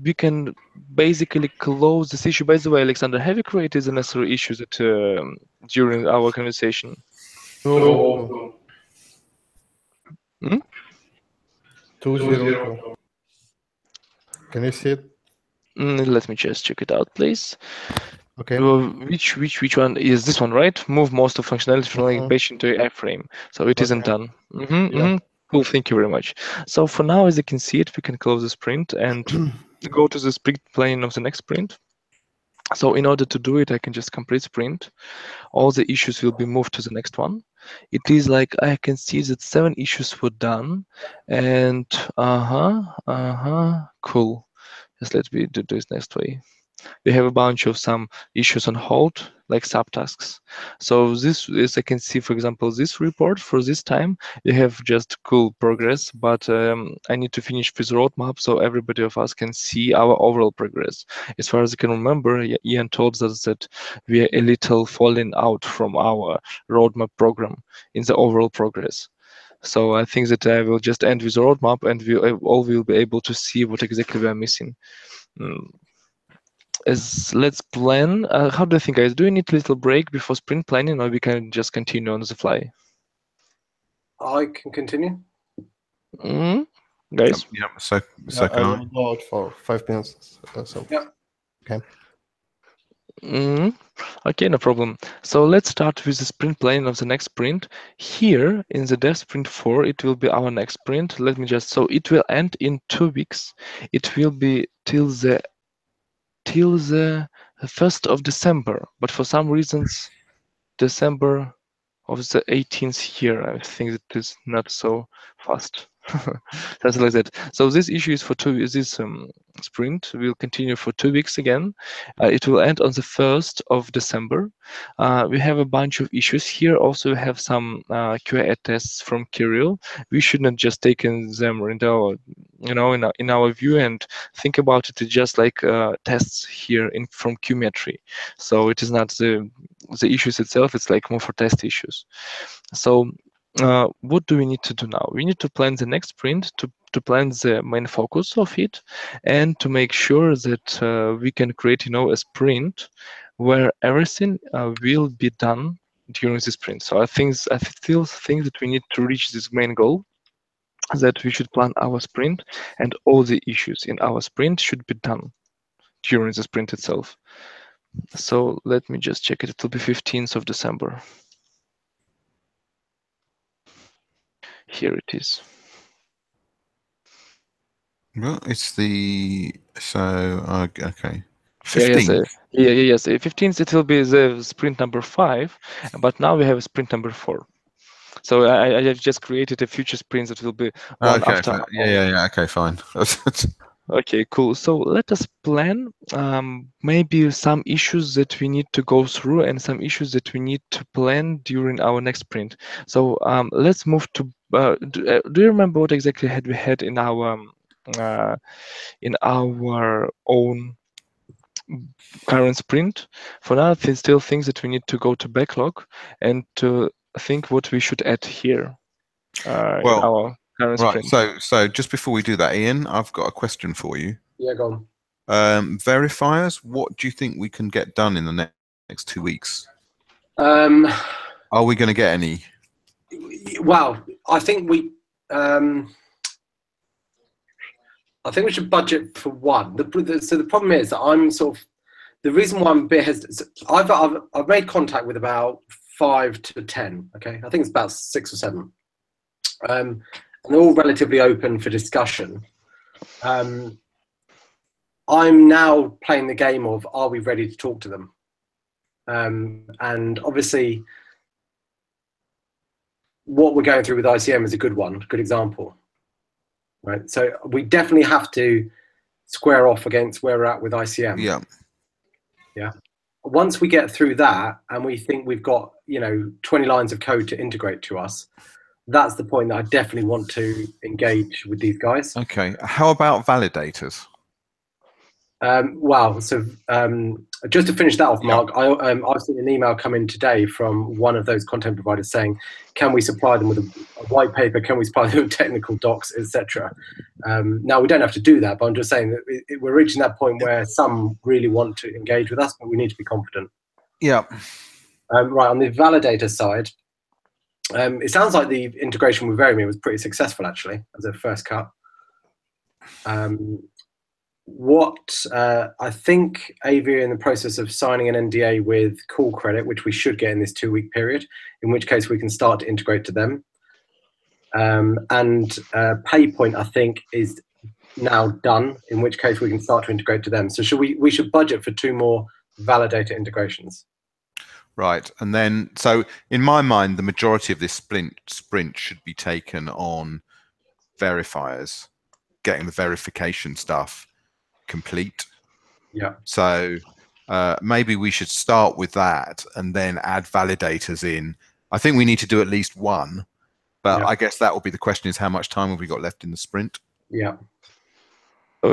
we can basically close this issue. By the way, Alexander, have you created the necessary issues that, during our conversation? No. Hmm? 202. Can you see it? Let me just check it out, please. Okay. Which one is this one, right? Move most of functionality from like page into iframe. So it isn't done. Cool, thank you very much. So for now, as you can see it, we can close the sprint and go to the sprint planning of the next sprint. So in order to do it, I can just complete sprint. All the issues will be moved to the next one. It is like I can see that 7 issues were done, and cool. Just let me do this next way. We have a bunch of some issues on hold, like subtasks. So this is, I can see, for example, this report for this time, you have just cool progress, but I need to finish this roadmap so everybody of us can see our overall progress. As far as I can remember, Ian told us that we are a little falling out from our roadmap program in the overall progress. So I think that I will just end with the roadmap and we all will be able to see what exactly we are missing. Let's plan. How do you think, guys? Do you need a little break before sprint planning, or we can just continue on the fly? I can continue. Guys? Yeah, so I can I. will go out for 5 minutes. So. Yeah. Okay. Okay, no problem. So let's start with the sprint planning of the next sprint. Here in the dev sprint 4, it will be our next sprint. Let me just, so it will end in 2 weeks. It will be till the 1st of December, but for some reasons, December of the 18th here, I think it is not so fast. Something like that. So this issue is for this sprint will continue for 2 weeks again. It will end on the 1st of December. We have a bunch of issues here. Also, we have some QA tests from Kirill. We should not just take them into our, in our view and think about it just like tests here from Qmetry. So it is not the issues itself. It's like more for test issues. So what do we need to do now? We need to plan the next sprint to plan the main focus of it, and to make sure that we can create, a sprint where everything will be done during the sprint. So I still think that we need to reach this main goal, that we should plan our sprint, and all the issues in our sprint should be done during the sprint itself. So let me just check it. It will be 15th of December. Here it is. Well, it's the okay. 15th. Yes. 15th it will be the sprint number 5, but now we have a sprint number 4. So I have just created a future sprint that will be one after. Yeah. Okay, fine. Okay, cool. So let us plan maybe some issues that we need to go through and some issues that we need to plan during our next sprint. So let's move to. Do you remember what exactly we had in our own current sprint? For now, there's still things that we need to go to backlog and to think what we should add here in our current sprint. So just before we do that, Ian, I've got a question for you. Yeah, go on. Verifiers, what do you think we can get done in the next 2 weeks? Are we going to get any? Well, I think we should budget for one. So the problem is that I'm sort of, the reason why I'm a bit hesitant, I've made contact with about 5 to 10. Okay, I think it's about 6 or 7, and they're all relatively open for discussion. I'm now playing the game of, are we ready to talk to them? And obviously, what we're going through with ICM is a good example. Right, so we definitely have to square off against where we're at with ICM. Yeah. Once we get through that, and we think we've got 20 lines of code to integrate to us, that's the point that I definitely want to engage with these guys. Okay. How about validators? Wow. So just to finish that off, Mark, I've seen an email come in today from one of those content providers saying, can we supply them with a white paper? Can we supply them with technical docs, etc.? Now, we don't have to do that, but I'm just saying that we're reaching that point where some really want to engage with us, but we need to be confident. Yeah. Right, on the validator side, it sounds like the integration with Verimir was pretty successful, actually, as a first cut. What I think AV are in the process of signing an NDA with Call Credit, which we should get in this 2-week period, in which case we can start to integrate to them. And PayPoint, I think, is now done, in which case we can start to integrate to them. So we should budget for 2 more validator integrations. Right, and then so in my mind, the majority of this sprint should be taken on verifiers, getting the verification stuff complete. Yeah. So maybe we should start with that and then add validators in. I think we need to do at least one, but I guess that will be the question: is how much time have we got left in the sprint? Yeah.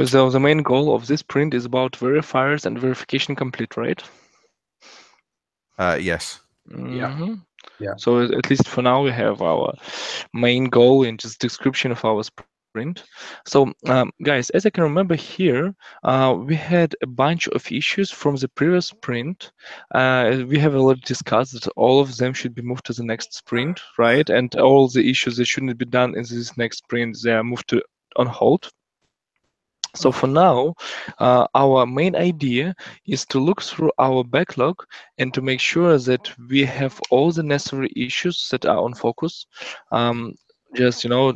So the main goal of this sprint is about verifiers and verification complete, right? Yes. Mm-hmm. Yeah. So at least for now, we have our main goal in just description of our sprint. So guys, as I can remember here, we had a bunch of issues from the previous sprint. We have already discussed that all of them should be moved to the next sprint, right? And all the issues that shouldn't be done in this next sprint, they are moved to on hold. So for now, our main idea is to look through our backlog and to make sure that we have all the necessary issues that are on focus, just till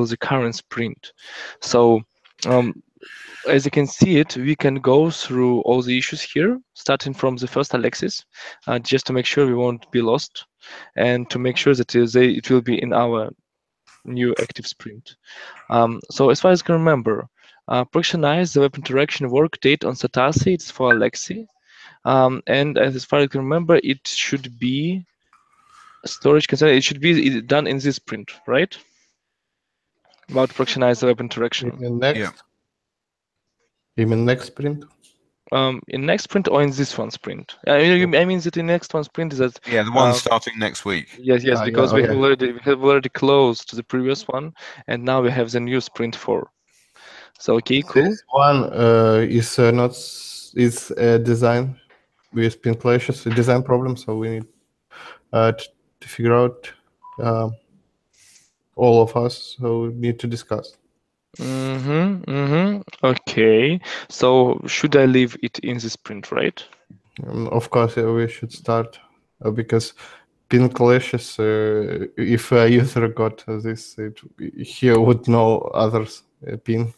the current sprint. So as you can see it, we can go through all the issues here, starting from the first Alexis, just to make sure we won't be lost, and to make sure that it will be in our new active sprint. So as far as I can remember, productionize the web interaction work date on Satasi, it's for Alexi. And as far as I can remember, it should be storage concern, it should be done in this sprint, right? About productionize the web interaction. You mean next sprint? In next sprint or in this one sprint? I mean that in next one sprint is that the one starting next week. Yes, because we have already closed the previous one, and now we have the new sprint 4. So okay, cool. This one is not a design with pin clashes, a design problem. So we need to figure out all of us. So we need to discuss. Okay, so should I leave it in the sprint, right? Of course, we should start because pin clashes. If a user got this, he would know others pin.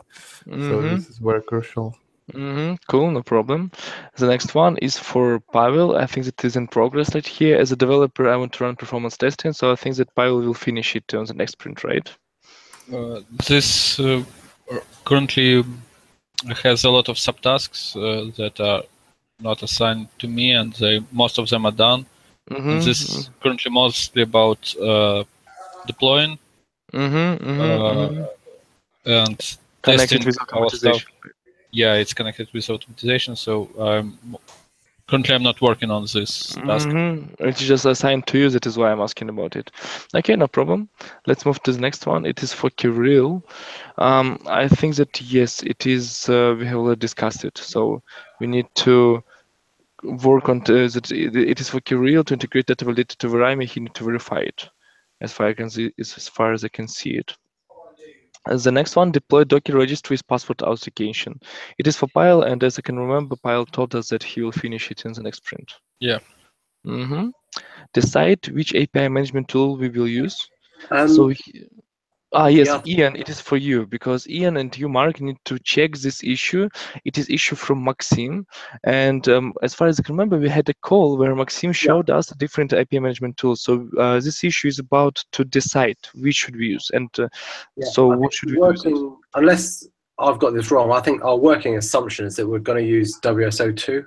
So this is very crucial. Cool, no problem. The next one is for Pavel. I think that is in progress right here. As a developer, I want to run performance testing, so I think that Pavel will finish it on the next sprint, right? This currently has a lot of subtasks that are not assigned to me, and most of them are done. And this is currently mostly about deploying and testing our stuff. Yeah, it's connected with automatization, so currently I'm not working on this task. It's just assigned to you, that is why I'm asking about it. Okay, no problem. Let's move to the next one. It is for Kirill. I think that, yes, it is, we have already discussed it, so we need to work on that. It is for Kirill to integrate data related to Verimir. He needs to verify it, as far as I can see it. The next one, deploy Docker registry with password authentication. It is for Pyle, and as I can remember, Pyle told us that he will finish it in the next sprint. Yeah. Decide which API management tool we will use. Yes, yeah. Ian, it is for you, because Ian and you, Mark, need to check this issue. It is issue from Maxim, and as far as I can remember, we had a call where Maxim showed us the different API management tools. So this issue is about to decide which should we use, and so what should we do? Unless I've got this wrong, I think our working assumption is that we're going to use WSO2.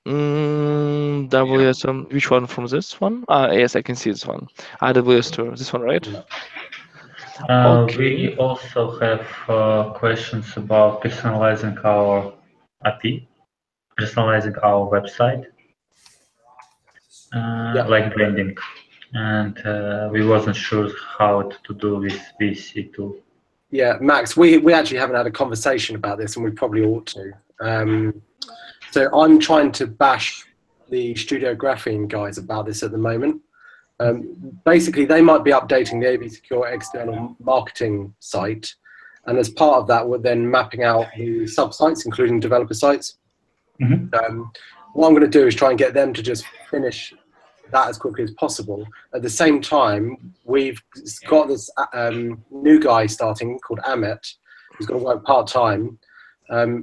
WSM. Which one from this one? Yes, I can see this one. AWS Store. This one, right? Okay. We also have questions about personalizing our API, personalizing our website, like branding. And we wasn't sure how to do with VC2. Yeah, Max, we actually haven't had a conversation about this, and we probably ought to. So I'm trying to bash the Studio Graphene guys about this at the moment. Basically, they might be updating the AV Secure external marketing site, and as part of that, we're then mapping out the sub-sites, including developer sites. Mm-hmm. What I'm going to do is try and get them to just finish that as quickly as possible. At the same time, we've got this new guy starting called Amit, who's going to work part-time.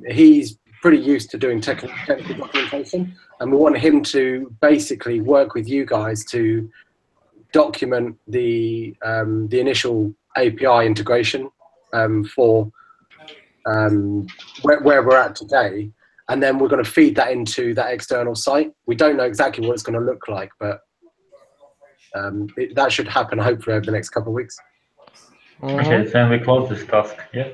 He's pretty used to doing technical documentation, and we want him to basically work with you guys to document the initial API integration for where we're at today. And then we're going to feed that into that external site. We don't know exactly what it's going to look like, but that should happen hopefully over the next couple of weeks. Okay, then we close this task, yeah?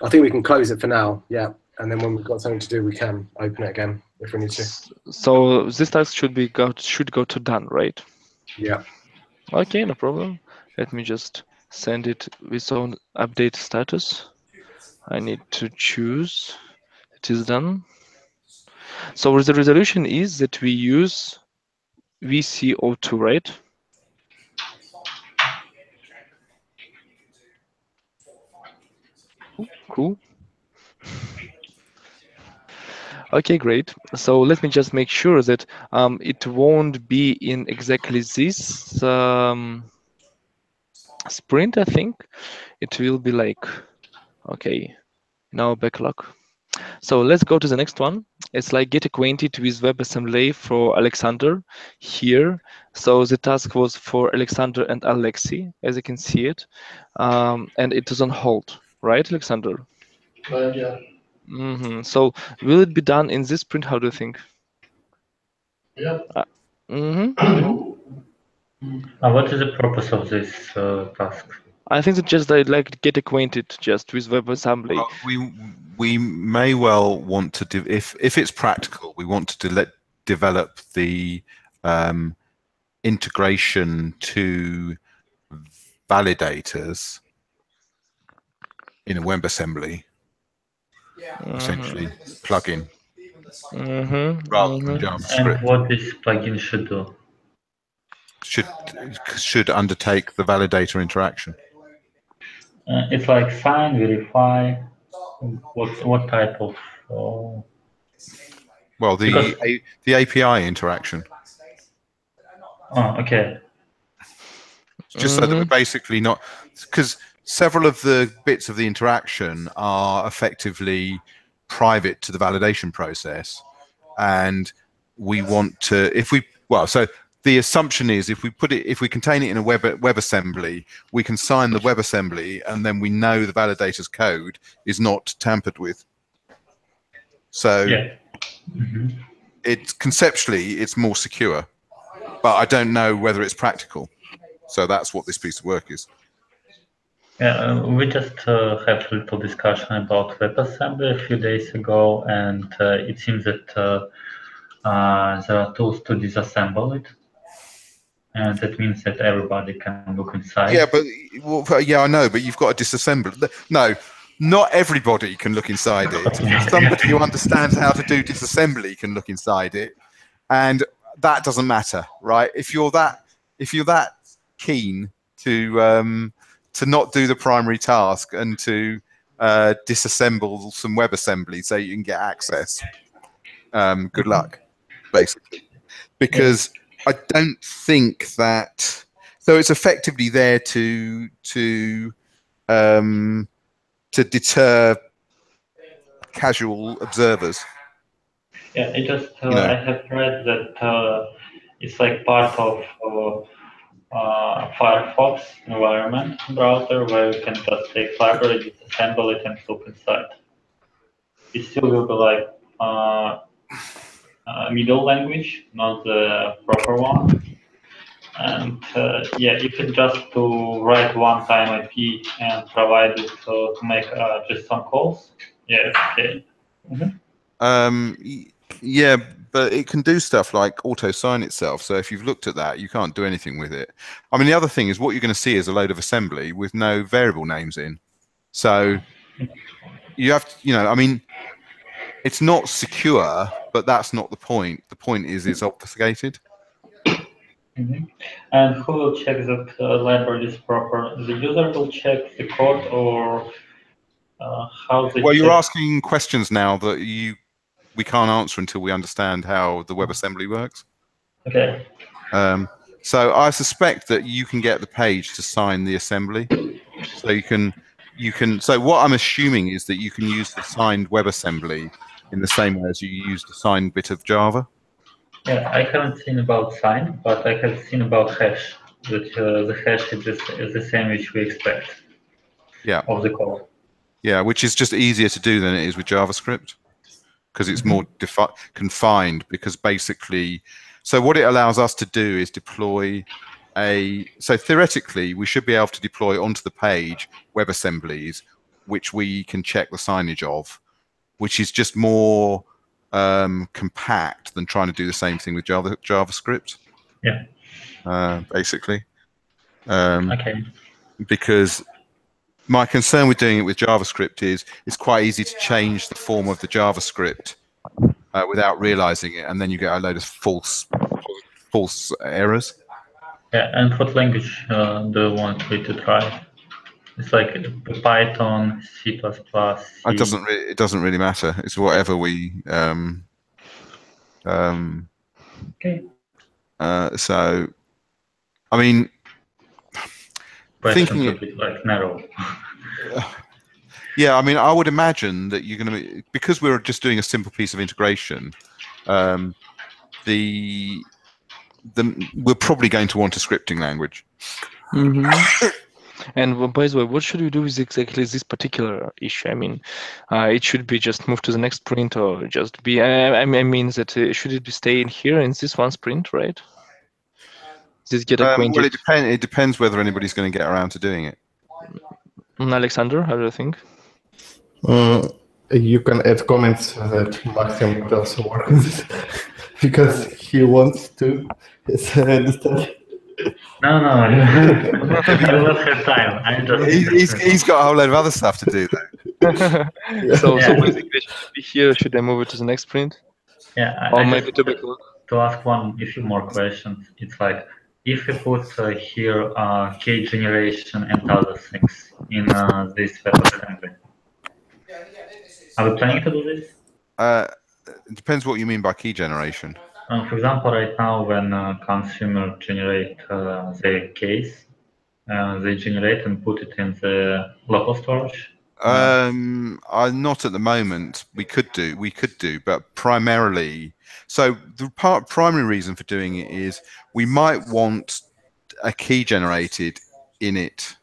I think we can close it for now, yeah. And then when we've got something to do, we can open it again if we need to. So this task should go to done, right? Yeah. Okay, no problem. Let me just send it with own update status. I need to choose. It is done. So the resolution is that we use VC02, right? Cool. Okay, great. So let me just make sure that it won't be in exactly this sprint. I think it will be like, okay, now backlog. So let's go to the next one. It's like get acquainted with WebAssembly for Alexander here. So the task was for Alexander and Alexei, as you can see it. And it is on hold, right, Alexander? Yeah. So will it be done in this sprint? How do you think? Yeah. What is the purpose of this task? I think that just I'd like to get acquainted just with WebAssembly. Well, we may well want to if it's practical, we want to develop the integration to validators in a WebAssembly, essentially plugin, rather than JavaScript. And what this plugin should do? Should undertake the validator interaction. It's like sign, verify. What type of? Well, the API interaction. Oh, okay. Just so that we're basically not, because several of the bits of the interaction are effectively private to the validation process, and we want to, so the assumption is if we contain it in a WebAssembly, we can sign the WebAssembly, and then we know the validator's code is not tampered with. So it's conceptually it's more secure, but I don't know whether it's practical. So that's what this piece of work is. Yeah, we just had a little discussion about WebAssembly a few days ago, and it seems that there are tools to disassemble it. And that means that everybody can look inside. Yeah, but I know, but you've got to disassemble it. No, not everybody can look inside it. Somebody who understands how to do disassembly can look inside it, and that doesn't matter, right? If you're that keen to not do the primary task and to disassemble some WebAssembly so you can get access, good luck, basically, because I don't think that. So it's effectively there to deter casual observers. Yeah, it just I have read that it's like part of Firefox environment browser where you can just take library, disassemble it, and look inside. It still will be like middle language, not the proper one. And yeah, if it's just to write one-time IP and provide it to make just some calls, yeah, it's okay. Yeah, but it can do stuff like auto sign itself. So if you've looked at that, you can't do anything with it. I mean, the other thing is what you're going to see is a load of assembly with no variable names in. So you have to, you know, I mean, it's not secure, but that's not the point. The point is it's obfuscated. And who will check that library is proper? The user will check the code, or how they Well, you're check? asking questions now that we can't answer until we understand how the WebAssembly works. Okay. So I suspect that you can get the page to sign the assembly. So you can. So what I'm assuming is that you can use the signed WebAssembly in the same way as you use the signed bit of Java. Yeah, I haven't seen about sign, but I have seen about hash. That the hash is the same which we expect. Yeah. Of the code. Yeah, which is just easier to do than it is with JavaScript, because it's more confined. Because basically, so what it allows us to do is deploy so theoretically, we should be able to deploy onto the page WebAssemblies, which we can check the signage of, which is just more compact than trying to do the same thing with JavaScript. Yeah. Basically. Okay. Because my concern with doing it with JavaScript is it's quite easy to change the form of the JavaScript without realizing it, and then you get a load of false errors. Yeah, and what language do you want me to try? It's like Python, C++. C. It doesn't really matter. It's whatever we. Okay. So, I mean, Thinking a bit like narrow. Yeah, I mean, I would imagine that you're going to, because we're just doing a simple piece of integration. We're probably going to want a scripting language. And by the way, what should we do with exactly this particular issue? I mean, it should be just move to the next sprint, or just be. I mean that should it be staying here in this one sprint, right? Just get acquainted. Well, it depends whether anybody's going to get around to doing it. Alexander, how do you think? You can add comments that Maxim would also work on this because he wants to. Yes, I understand. No, I will not have time. I'm just. He's got a whole load of other stuff to do though. So basically, should be here. Should I move it to the next sprint? Yeah. Or maybe to ask a few more questions. It's like, if we put here key generation and other things in this WebAssembly, are we planning to do this? It depends what you mean by key generation. For example, right now when consumer generate their case, they generate and put it in the local storage. Not at the moment. We could do, but primarily. So the primary reason for doing it is we might want a key generated in it.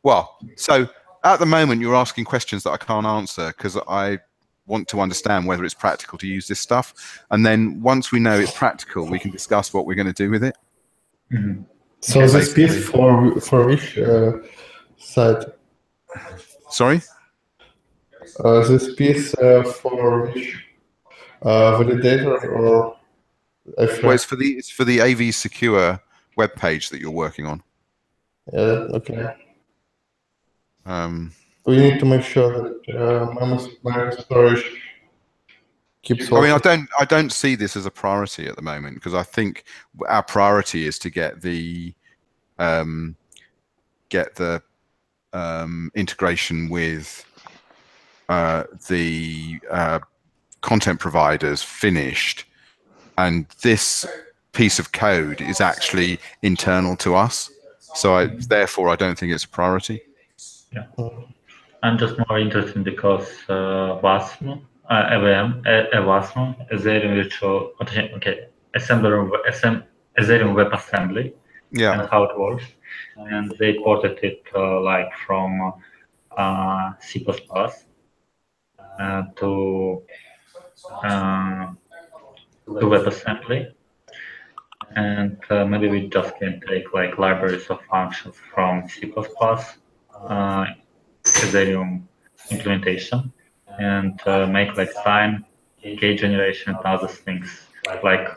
Well, so at the moment you're asking questions that I can't answer because I want to understand whether it's practical to use this stuff, and then once we know it's practical, we can discuss what we're going to do with it. So this piece for which site? Sorry. This piece for which validator or? Well, it's for the AV Secure web page that you're working on. Yeah. Okay. We need to make sure that memory storage keeps. I mean, I don't see this as a priority at the moment because I think our priority is to get the integration with the content providers finished, and this piece of code is actually internal to us. So therefore, I don't think it's a priority. Yeah. I'm just more interested because WASM, Ethereum virtual, Ethereum WebAssembly, and how it works, and they ported it like from C++ to WebAssembly, and maybe we just can take like libraries of functions from C++, Ethereum implementation, and make like sign, key generation, and other things, like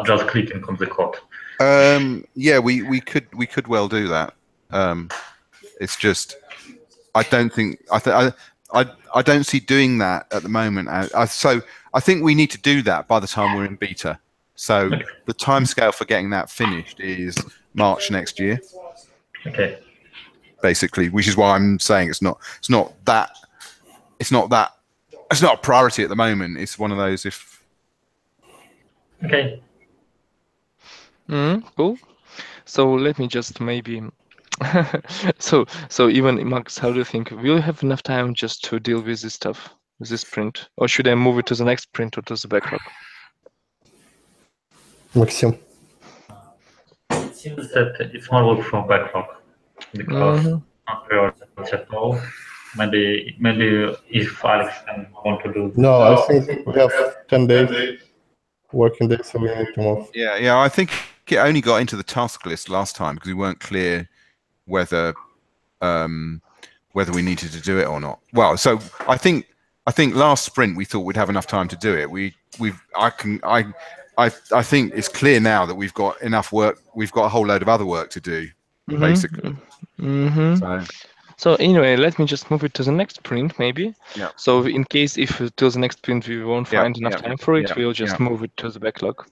just clicking on the code. Yeah, we could well do that. It's just I don't think I don't see doing that at the moment. So I think we need to do that by the time we're in beta. So the timescale for getting that finished is March next year. Okay. Basically, which is why I'm saying it's not a priority at the moment. It's one of those if. Okay. Cool. So let me just maybe. so even Max, how do you think we'll have enough time just to deal with this stuff, with this sprint, or should I move it to the next sprint or to the backlog? Maxim. It seems that it's more work for backlog because not priority at all. Maybe if Alex can want to do. No, I think we have 10 days working days, so we need to move. Yeah. I think it only got into the task list last time because we weren't clear whether we needed to do it or not. Well, so I think last sprint we thought we'd have enough time to do it. I think it's clear now that we've got enough work. We've got a whole load of other work to do, basically. So anyway, let me just move it to the next sprint, maybe. Yeah. So in case if till the next sprint we won't find enough time for it, we'll just move it to the backlog.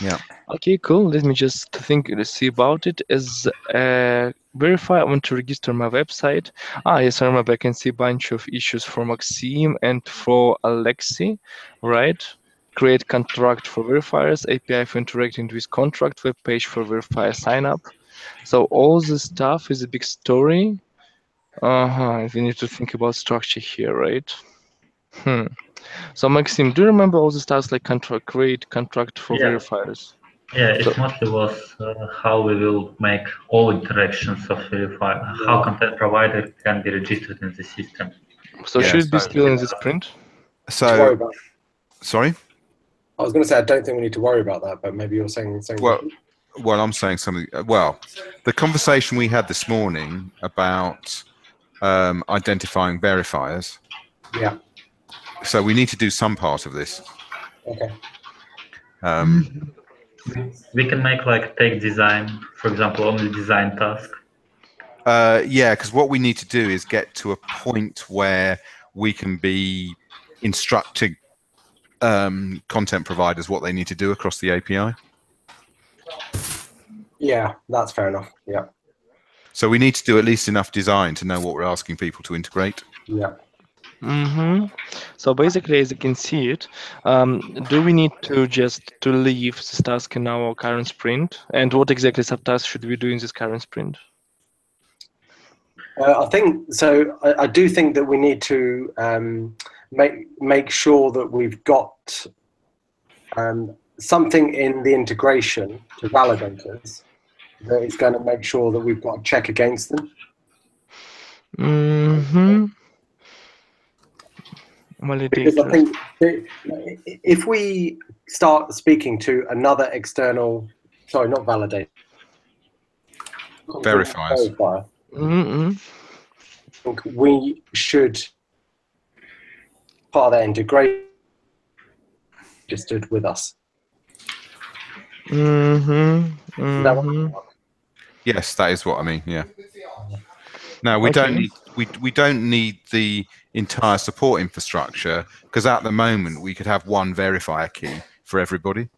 Yeah. Okay, cool. Let me just see about it. As verify, I want to register my website. Yes, I remember. I can see a bunch of issues for Maxim and for Alexei, right? Create contract for verifiers, API for interacting with contract, web page for verifier sign up. So all this stuff is a big story. We need to think about structure here, right? So Maxim, do you remember all the stuff like create contract for verifiers? Yeah, it mostly was how we will make all interactions of verifier, how content provider can be registered in the system. So should it be still in this sprint? So, sorry? I was going to say I don't think we need to worry about that, but maybe you're saying something. Well, I'm saying something. Well, the conversation we had this morning about identifying verifiers. Yeah. So we need to do some part of this. Okay. We can make like take design, for example, only design task. Yeah, because what we need to do is get to a point where we can be instructing content providers what they need to do across the API. Yeah, that's fair enough. Yeah. So we need to do at least enough design to know what we're asking people to integrate. Yeah. So basically, as you can see it, do we need to leave this task in our current sprint? And what exactly subtasks should we do in this current sprint? I think so. I do think that we need to make sure that we've got something in the integration to validators that is going to make sure that we've got a check against them. Because I think if we start speaking to another external, sorry, not validator, verifier. I think we should part of that integration registered with us. Yes, that is what I mean. Yeah. No, we don't need we don't need the entire support infrastructure because at the moment we could have one verifier key for everybody.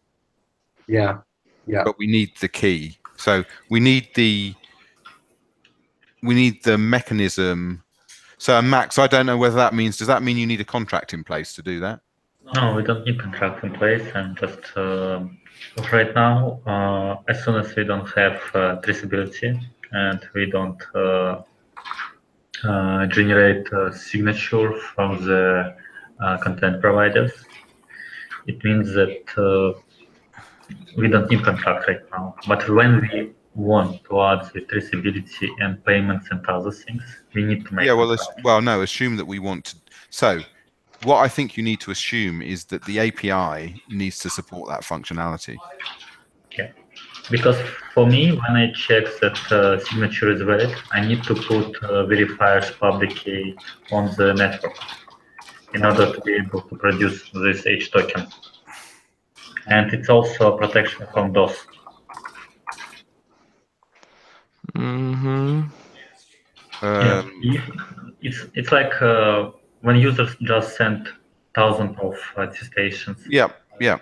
Yeah. Yeah. But we need the key. So we need the mechanism. So Max, I don't know whether that means, does that mean you need a contract in place to do that? No, we don't need contract in place. I'm just right now, as soon as we don't have traceability and we don't generate a signature from the content providers, it means that we don't need contract right now. But when we want to add the traceability and payments and other things, we need to make. Yeah, well, no, assume that we want to. So what I think you need to assume is that the API needs to support that functionality. Yeah, because for me, when I check that signature is valid, I need to put verifiers public key on the network in order to be able to produce this H token. And it's also a protection from DOS. It's like when users just send thousands of attestations. Yeah, yeah.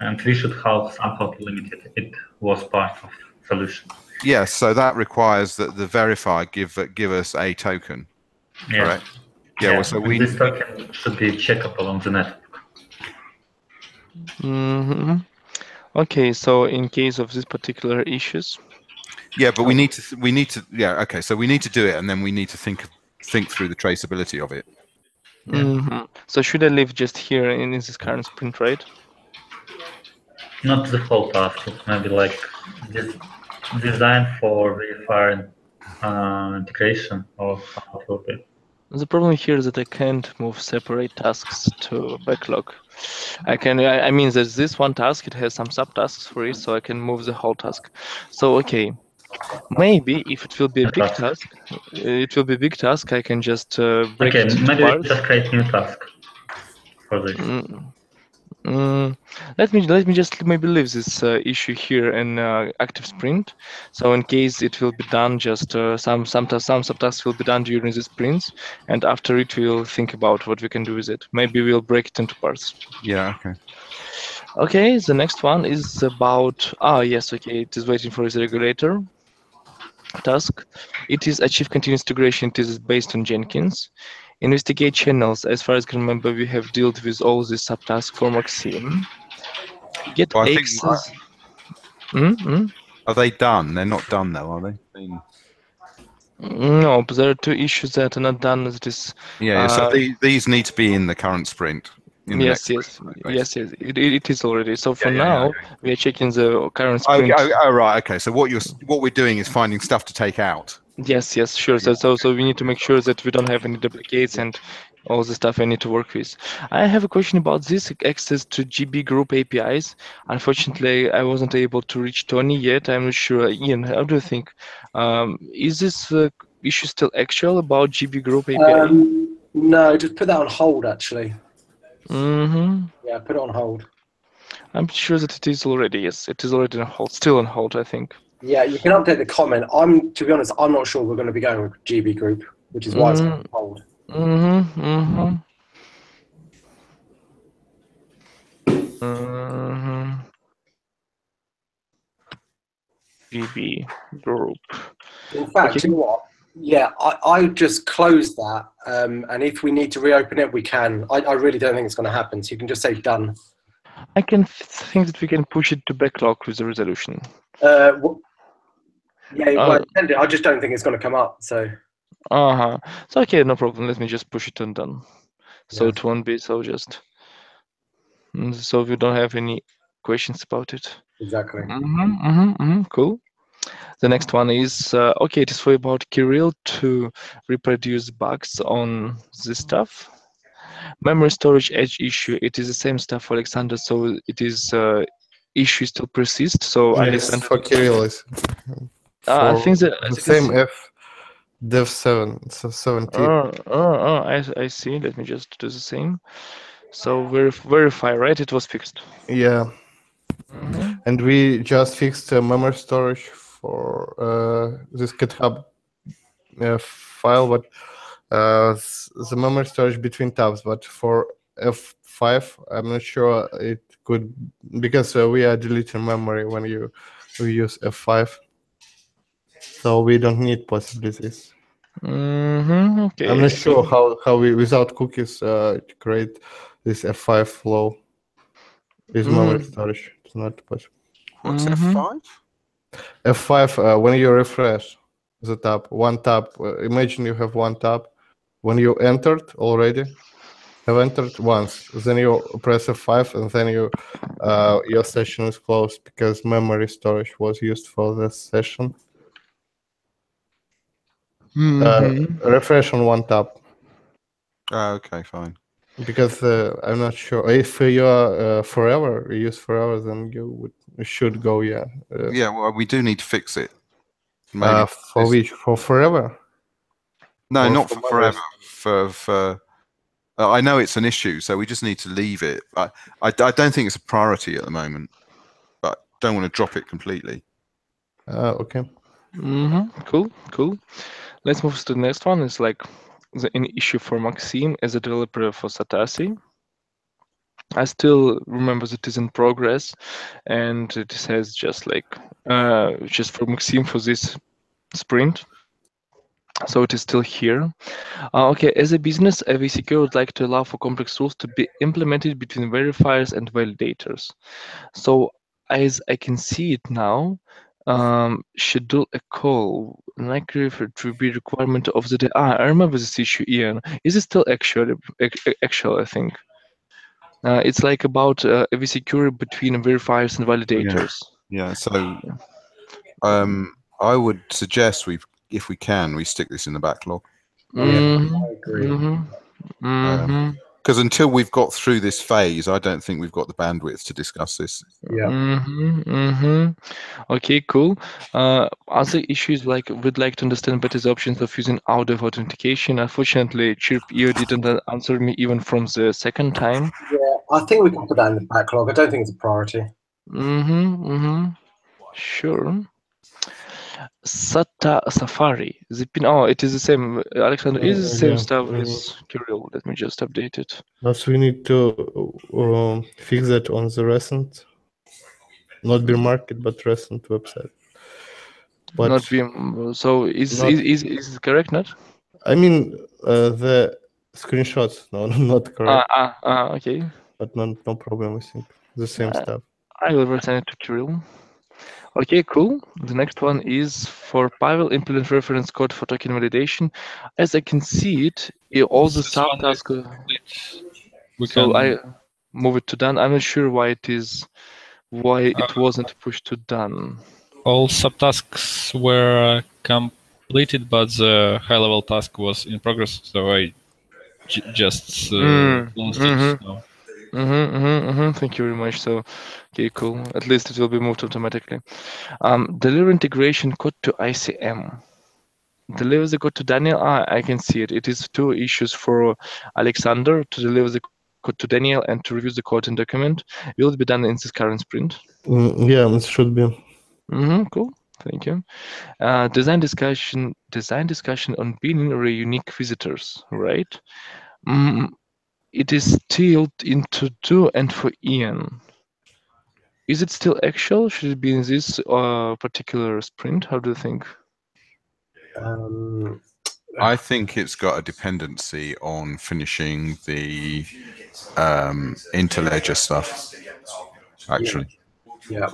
And we should have somehow to limit it. It was part of the solution. Yes, so that requires that the verifier give us a token. Yeah. Correct? Yeah, well, so this token should be checkable on the network. Okay, so in case of these particular issues. Yeah, but we need to yeah, okay, so we need to do it, and then we need to think through the traceability of it. So should I leave just here in this current sprint, right? Not the whole task, maybe like this design for verifier integration or how it will be. The problem here is that I can't move separate tasks to backlog. I mean, there's this one task, it has some subtasks for it, so I can move the whole task. So, okay, maybe if it will be a big task, I can just break it into maybe parts. just create new task for this. Let me just maybe leave this issue here in active sprint. So in case it will be done, just some subtasks will be done during the sprints, and after it we'll think about what we can do with it. Maybe we'll break it into parts. Yeah. Okay. Okay. The next one is about yes. Okay. It is waiting for the regulator task. It is achieve continuous integration. It is based on Jenkins. Investigate channels. As far as I can remember, we have dealt with all these subtasks for Maxim. Get access. Are they done? They're not done though, are they? No, but there are two issues that are not done. That is. Yeah. So these need to be in the current sprint. Yes. It is already. So for now, we are checking the current sprint. Oh, right. Okay. So what we're doing is finding stuff to take out. Yes, sure. So we need to make sure that we don't have any duplicates and all the stuff I need to work with. I have a question about this access to GB group APIs. Unfortunately, I wasn't able to reach Tony yet. I'm not sure. Ian, how do you think? Is this issue still actual about GB group API? No, just put that on hold, actually. Yeah, put it on hold. I'm sure that it is already. Yes, it is already on hold. Still on hold, I think. Yeah, you can update the comment. To be honest, I'm not sure we're going to be going with GB group, which is why it's on hold. GB group. In fact, you know what? Yeah, I just closed that, and if we need to reopen it, we can. I really don't think it's going to happen, so you can just say done. I can think that we can push it to backlog with the resolution. I just don't think it's going to come up. So. So okay, no problem. Let me just push it and done. So it won't be so just. So we don't have any questions about it. Exactly. Cool. The next one is okay. It is for about Kirill to reproduce bugs on this stuff. Memory storage edge issue. It is the same stuff for Alexander. So it is issue still persists. So Alexander for Kirill is. I think the same F dev 7 17. I see. Let me just do the same. So verify, right? It was fixed. Yeah. And we just fixed memory storage for this GitHub file, but the memory storage between tabs. But for F5, I'm not sure it could, because we are deleting memory when we use F5. So we don't need possibly this. Okay. I'm not sure how we without cookies create this F5 flow with memory storage. It's not possible. What's F5? F5 when you refresh the tab, one tab. Imagine you have one tab. When you entered already, have entered once, then you press F5 and then your session is closed because memory storage was used for this session. Refresh on one tab. Okay, fine. Because I'm not sure if you are forever, use forever, then you should go, yeah. Yeah, well, we do need to fix it. Maybe For which? For forever? No, Or not for for forever. For I know it's an issue, so we just need to leave it. I don't think it's a priority at the moment, but don't want to drop it completely. Okay. Cool. Let's move to the next one. It's like an issue for Maxime as a developer for Satasi. I still remember that it is in progress, and it says just like just for Maxime for this sprint. So it is still here. Okay, as a business, AV-Secure would like to allow for complex rules to be implemented between verifiers and validators. So as I can see it now, schedule a call likely to be requirement of the day. I remember this issue, Ian. Is it still actual? I think. It's like about AV-Secure between verifiers and validators. Yeah. So, I would suggest if we can, we stick this in the backlog. I agree. Because until we've got through this phase, I don't think we've got the bandwidth to discuss this. Yeah. Okay, cool. Other issues like we'd like to understand better the options of using out-of authentication. Unfortunately, Chirp.io didn't answer me even from the second time. Yeah, I think we can put that in the backlog. I don't think it's a priority. Sure. Safari. It is the same. Alexander, is the same stuff as Kirill. Let me just update it. But we need to fix that on the recent, not beer market, but recent website. But not being so is it correct? Not. I mean the screenshots. No, not correct. Okay. But no problem. I think the same stuff. I will resend it to Kirill. Okay, cool. The next one is for Pavel, implement reference code for token validation. As I can see it, all the subtasks. So I move it to done. I'm not sure why it wasn't pushed to done. All subtasks were completed, but the high-level task was in progress, so I just closed it. So. Thank you very much. So, okay, cool. At least it will be moved automatically. Deliver integration code to ICM. Deliver the code to Daniel. I can see it. It is two issues for Alexander to deliver the code to Daniel and to review the code and document. Will it be done in this current sprint? Yeah, it should be. Cool. Thank you. Design discussion on binning unique visitors. Right. It is still into do and for Ian. Is it still actual? Should it be in this particular sprint? How do you think? I think it's got a dependency on finishing the interledger stuff. Actually. Yeah.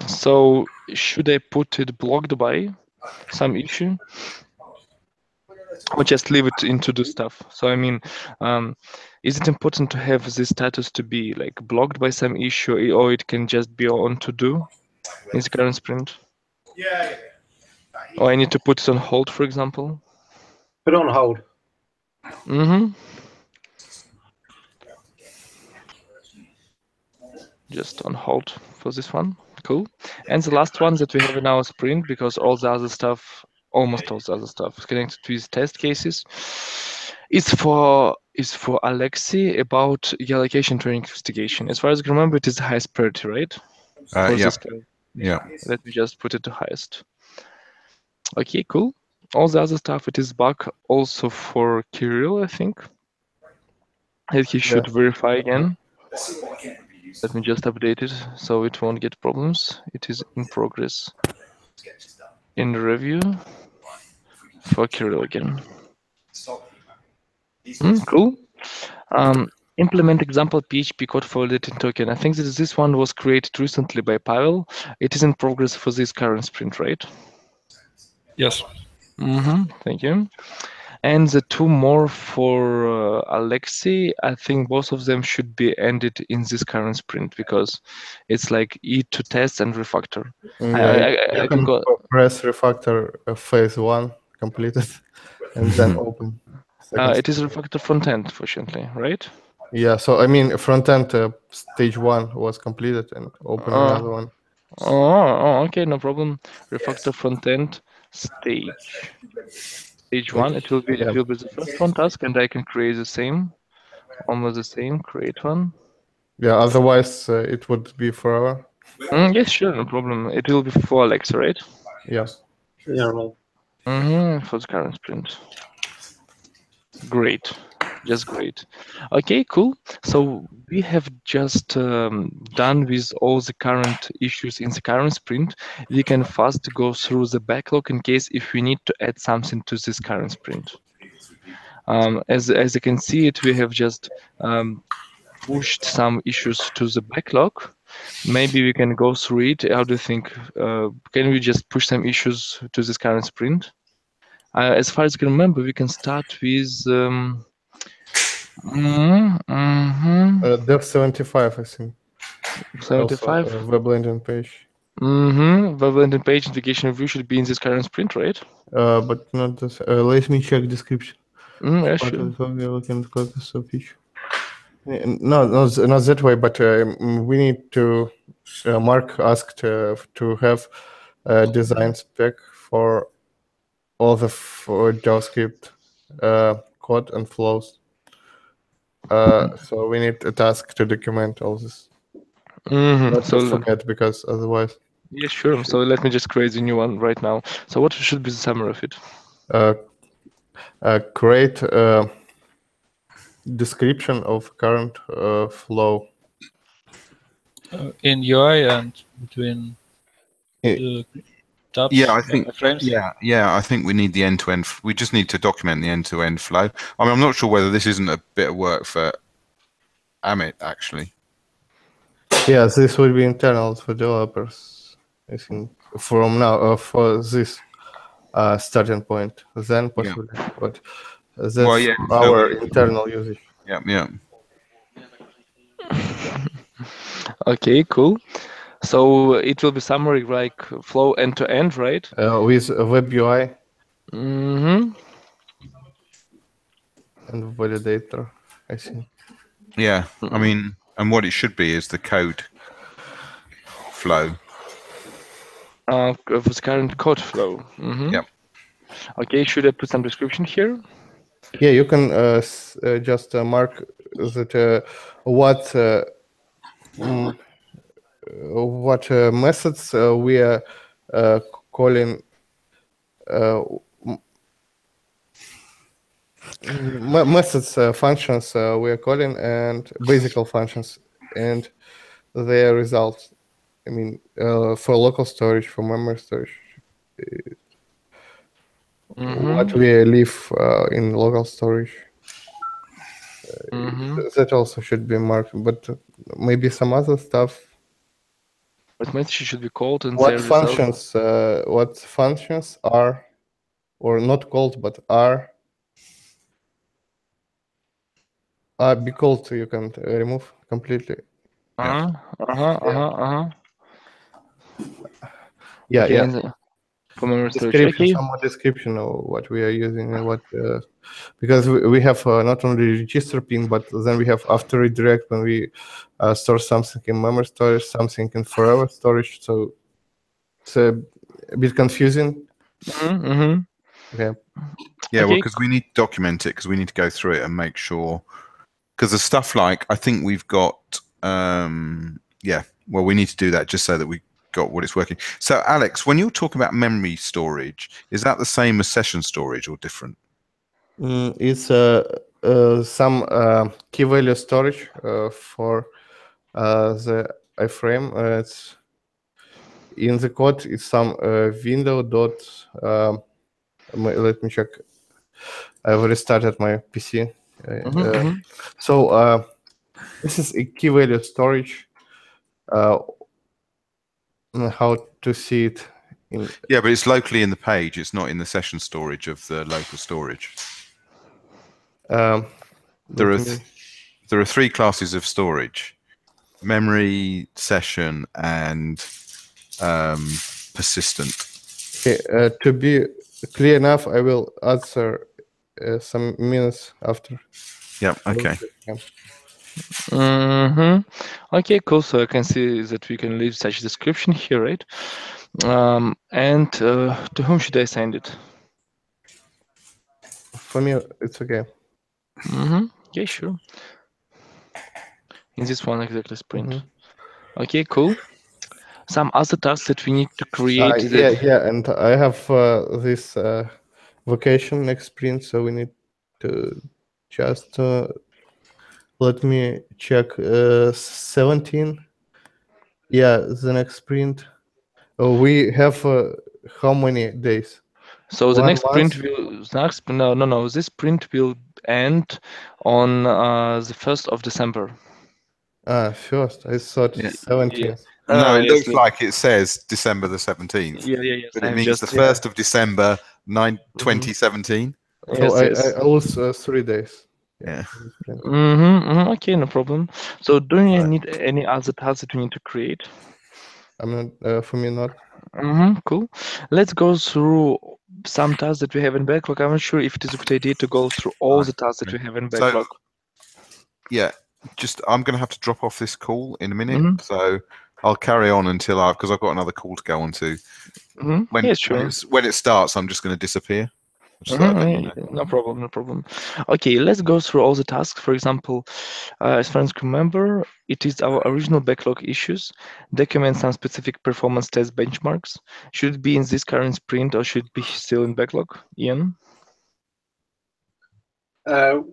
So should I put it blocked by some issue? Or just leave it into the stuff. So I mean, is it important to have this status to be like blocked by some issue, or it can just be on to do in the current sprint? Yeah. Or I need to put it on hold, for example. Put it on hold. Just on hold for this one. Cool. And the last one that we have in our sprint, because all the other stuff. Almost all the other stuff is connected to these test cases. It's for Alexei about the allocation training investigation. As far as I remember, it is the highest priority, right? Yeah. Let me just put it to highest. Okay, cool. All the other stuff, it is bug also for Kirill, I think. That he should verify again. Let me just update it so it won't get problems. It is in progress. In review for Kirill again. Cool. Implement example PHP code for validating token. I think that this one was created recently by Pavel. It is in progress for this current sprint, right? Yes. Thank you. And the two more for Alexei, I think both of them should be ended in this current sprint because it's like to test and refactor. I can go press refactor phase 1 completed and then open. It is refactor front end, fortunately, right? Yeah, so I mean, front end stage 1 was completed and open another one. Okay, no problem. Refactor front end stage 1. It will be the first one task, and I can create the same, almost the same. Create one. Yeah, otherwise it would be forever. Yes, sure, no problem. It will be for Alexa, right? Yes. Yeah, right. For the current sprint. Great, just great. Okay, cool. So we have just done with all the current issues in the current sprint. We can fast go through the backlog in case if we need to add something to this current sprint. As you can see it, we have just pushed some issues to the backlog. Maybe we can go through it. How do you think? Can we just push some issues to this current sprint? As far as I can remember, we can start with Dev 75, I think. 75. Also, web landing page. Web landing page integration review should be in this current sprint, right? But not this. Let me check description. Yeah, sure. No, not that way, but we need to. Mark asked to have a design spec for all the JavaScript code and flows. So we need a task to document all this. Not to forget, because otherwise. Yeah, sure. So let me just create a new one right now. So what should be the summary of it? Create description of current flow in UI and between tabs. Yeah, I think frames. Yeah, I think we need the end-to-end. We just need to document the end-to-end flow. I mean, I'm not sure whether this isn't a bit of work for Amit actually. Yes, this will be internal for developers, I think, from now for this starting point. Then possibly, but that's our internal usage. Yeah. Okay, cool. So it will be summary like flow end to end, right? With web UI. And validator, I think. Yeah, I mean, and what it should be is the code flow. Of the current code flow. Yep. Okay, should I put some description here? Yeah, you can just mark that what methods we are calling methods functions we are calling, and basic functions and their results. I mean, for local storage, for memory storage, what we leave in local storage. That also should be marked, but maybe some other stuff. What method should be called and what functions? What functions are, or not called, but are be called? You can remove completely. Yeah. For memory storage. Description, some more description of what we are using and what, because we have not only register ping, but then we have after redirect when we store something in memory storage, something in forever storage. So it's a bit confusing. Yeah, well, because we need to document it, because we need to go through it and make sure. Because the stuff like, I think we've got, well, we need to do that just so that we got what it's working. So Alex, when you're talking about memory storage, is that the same as session storage or different? It's some key value storage for the iframe. It's in the code. It's some window dot. Let me check. I've restarted my PC. So this is a key value storage. How to see it? Yeah, but it's locally in the page. It's not in the session storage of the local storage. There are three classes of storage: memory, session, and persistent. Okay, to be clear enough, I will answer some minutes after. Yeah. Okay. Okay, cool. So I can see that we can leave such description here, right? And to whom should I send it? For me, it's okay. Okay, sure. In this one exactly sprint. Okay, cool. Some other tasks that we need to create. Yeah, and I have this vacation next sprint, so we need to just let me check 17. Yeah, the next sprint. Oh, we have how many days? So the 1 next sprint month? will no. This sprint will end on the 1st of December. First. I thought 17th. No, it yes, looks like it says December the 17th. Yes. But it means the 1st of December, 2017. So I lose 3 days. Yeah. Okay, no problem. So do you need any other tasks that we need to create? I'm not, for me not. Cool. Let's go through some tasks that we have in backlog. I'm not sure if it is a good idea to go through all the tasks that we have in backlog. So, yeah, I'm going to have to drop off this call in a minute. So I'll carry on until because I've got another call to go on to. When it starts, I'm just going to disappear. No problem. Okay, let's go through all the tasks. For example, as far as I remember, it is our original backlog issues. Document some specific performance test benchmarks. Should it be in this current sprint or should it be still in backlog? Ian? Well,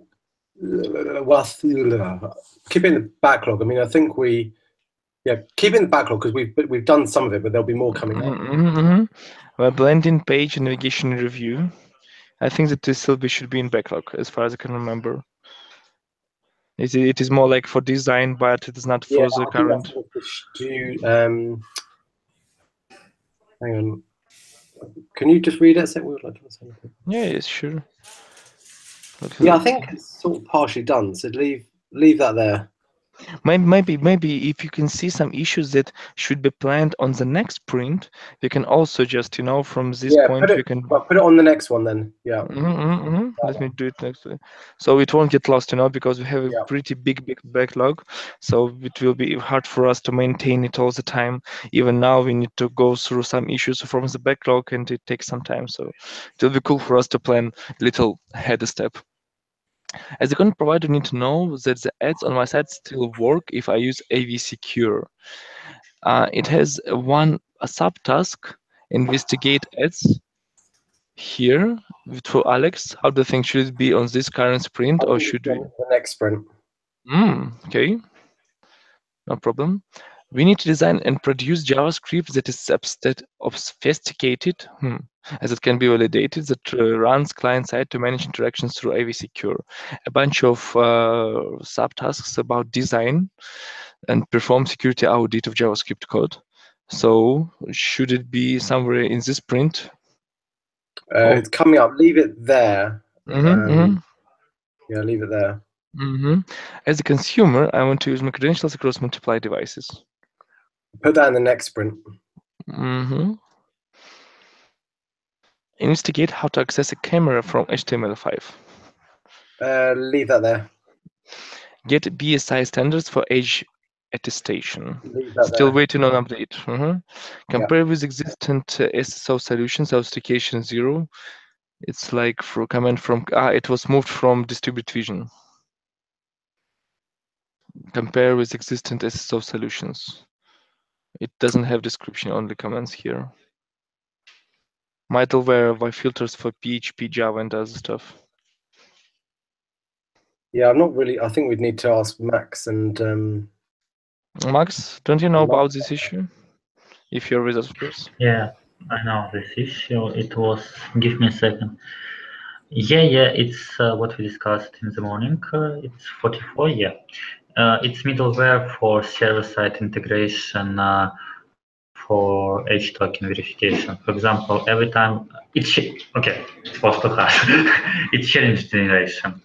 keep it in the backlog. I mean, I think keep it in the backlog because we've done some of it, but there'll be more coming up. Well, blending page and navigation review. I think that this should be in backlog, as far as I can remember. It is more like for design, but it is not for the current. Hang on. Can you just read it? Yes, sure. Yeah, I think it's sort of partially done. So leave that there. Maybe if you can see some issues that should be planned on the next sprint, you can also just from this point you can put it on the next one then. Yeah. Let me do it next way, so it won't get lost, because we have a pretty big backlog, so it will be hard for us to maintain it all the time. Even now we need to go through some issues from the backlog, and it takes some time. So it will be cool for us to plan a little ahead of step. As a content provider, you need to know that the ads on my site still work if I use AV Secure. It has a subtask, investigate ads. Here, for Alex, how do you think, should it be on this current sprint or should we? The next sprint. Okay, no problem. We need to design and produce JavaScript that is sophisticated, as it can be validated, that runs client-side to manage interactions through AV Secure. A bunch of subtasks about design and perform security audit of JavaScript code. So should it be somewhere in this sprint? It's coming up. Leave it there. Yeah, leave it there. As a consumer, I want to use my credentials across multiple devices. Put that in the next sprint. Investigate how to access a camera from HTML5. Leave that there. Get BSI standards for age attestation. Still waiting on update. Compare with existing SSO solutions, authentication 0. It's like for a comment from it was moved from Distributed Vision. Compare with existing SSO solutions. It doesn't have description, only comments here. Middleware filters for PHP, Java, and other stuff. Yeah, I'm not really. I think we'd need to ask Max and. Max, don't you know about this issue? If you're with us, please. Yeah, I know this issue. It was. Give me a second. Yeah. It's what we discussed in the morning. It's 44. Yeah. It's middleware for server-side integration for H token verification. For example, every time it's supposed to have it's challenge generation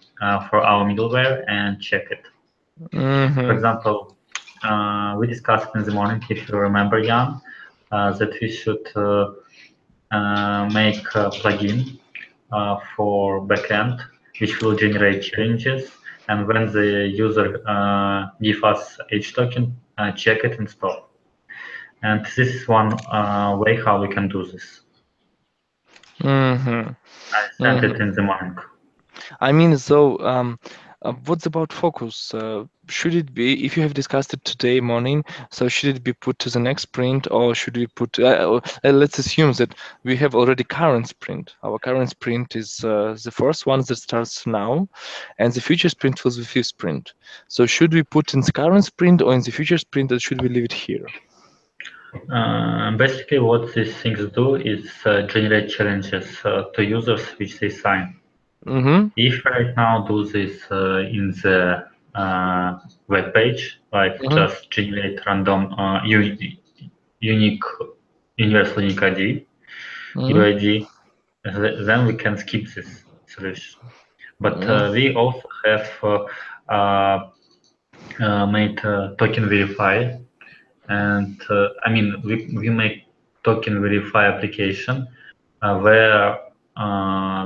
for our middleware and check it. For example, we discussed in the morning, if you remember, Jan, that we should make a plugin for backend which will generate challenges. And when the user give us H token, check it and stop. And this is one way how we can do this. Mm-hmm. I sent it in the morning. I mean, so what's about focus? Should it be, if you have discussed it today morning, so should it be put to the next sprint, or should we put, let's assume that we have already current sprint. Our current sprint is the first one that starts now, and the future sprint was the fifth sprint. So should we put in the current sprint or in the future sprint, or should we leave it here? Basically, what these things do is generate challenges to users which they sign. Mm-hmm. If right now do this in the web page, like just generate random unique universal unique ID, UID, then we can skip this solution. But we also have made token verify, and I mean we make token verify application where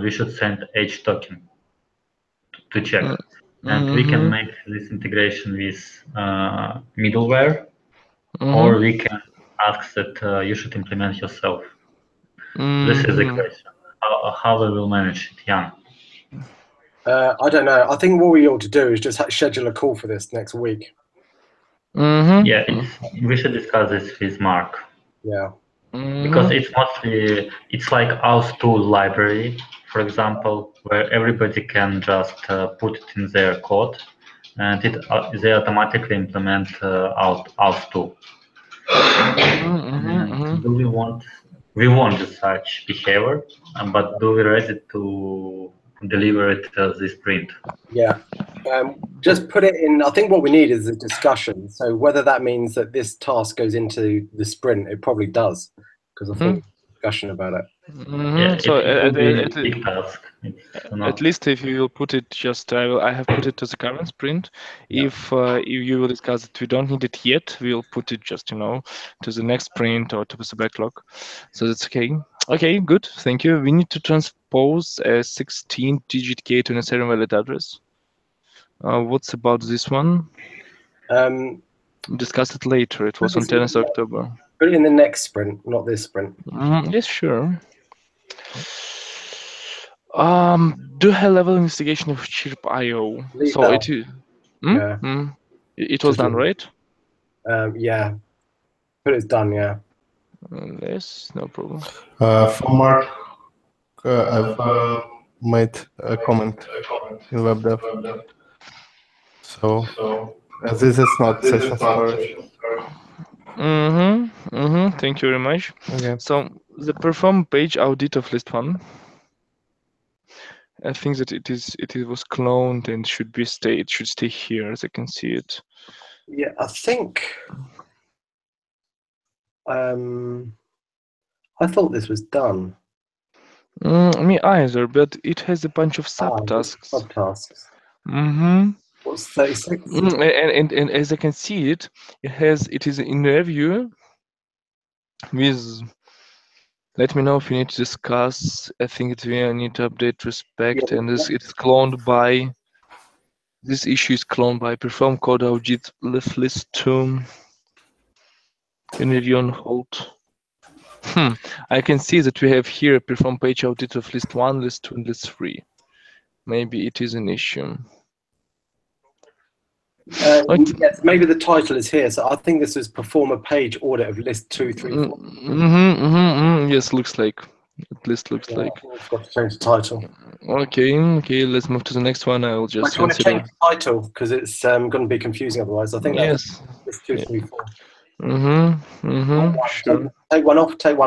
we should send H token to check. And we can make this integration with middleware, or we can ask that you should implement yourself. This is the question. How we will manage it, Jan? I don't know. I think what we ought to do is just schedule a call for this next week. Yeah, we should discuss this with Mark. Yeah. Because it's mostly, it's like auth-tool library, for example, where everybody can just put it in their code, and they automatically implement auth-tool. Do we want such behavior, but do we ready to deliver it this sprint? Yeah. Just put it in. I think what we need is a discussion. So whether that means that this task goes into the sprint, it probably does, because I think discussion about it. Yeah, so big task. At least if you will put it just, I have put it to the current sprint. Yeah. If you will discuss it, we don't need it yet. We'll put it just, to the next sprint or to the backlog. So that's okay. Okay, good. Thank you. We need to transpose a 16-digit key to an Ethereum wallet address. What's about this one? Discuss it later. It was on 10th October. Put it in the next sprint, not this sprint. Yes, sure. Do high-level investigation of Chirp.io. So it is. Yeah. It was done, right? Yeah. But it's done, yeah. Yes, no problem. For Mark, I've made a comment in WebDev. So this is not session storage. Thank you very much. Okay. So the perform page audit of list 1. I think that it was cloned and it should stay here as I can see it. Yeah, I think I thought this was done. Me either, but it has a bunch of subtasks. Subtasks. What's 36? And as I can see it, it is in review with. Let me know if you need to discuss. I think we need to update respect, and it's cloned by. This issue is cloned by perform code audit list 2. In review on hold. I can see that we have here perform page audit of list 1, list 2, and list 3. Maybe it is an issue. Yes, maybe the title is here. So I think this is perform a page audit of list 2, 3, 4. Yes, looks like. At least looks like. I've got to change the title. Okay, let's move to the next one. I will just. Do you want to change the title because it's going to be confusing otherwise? I think yes. List 2, 3, 4. Sure. Take one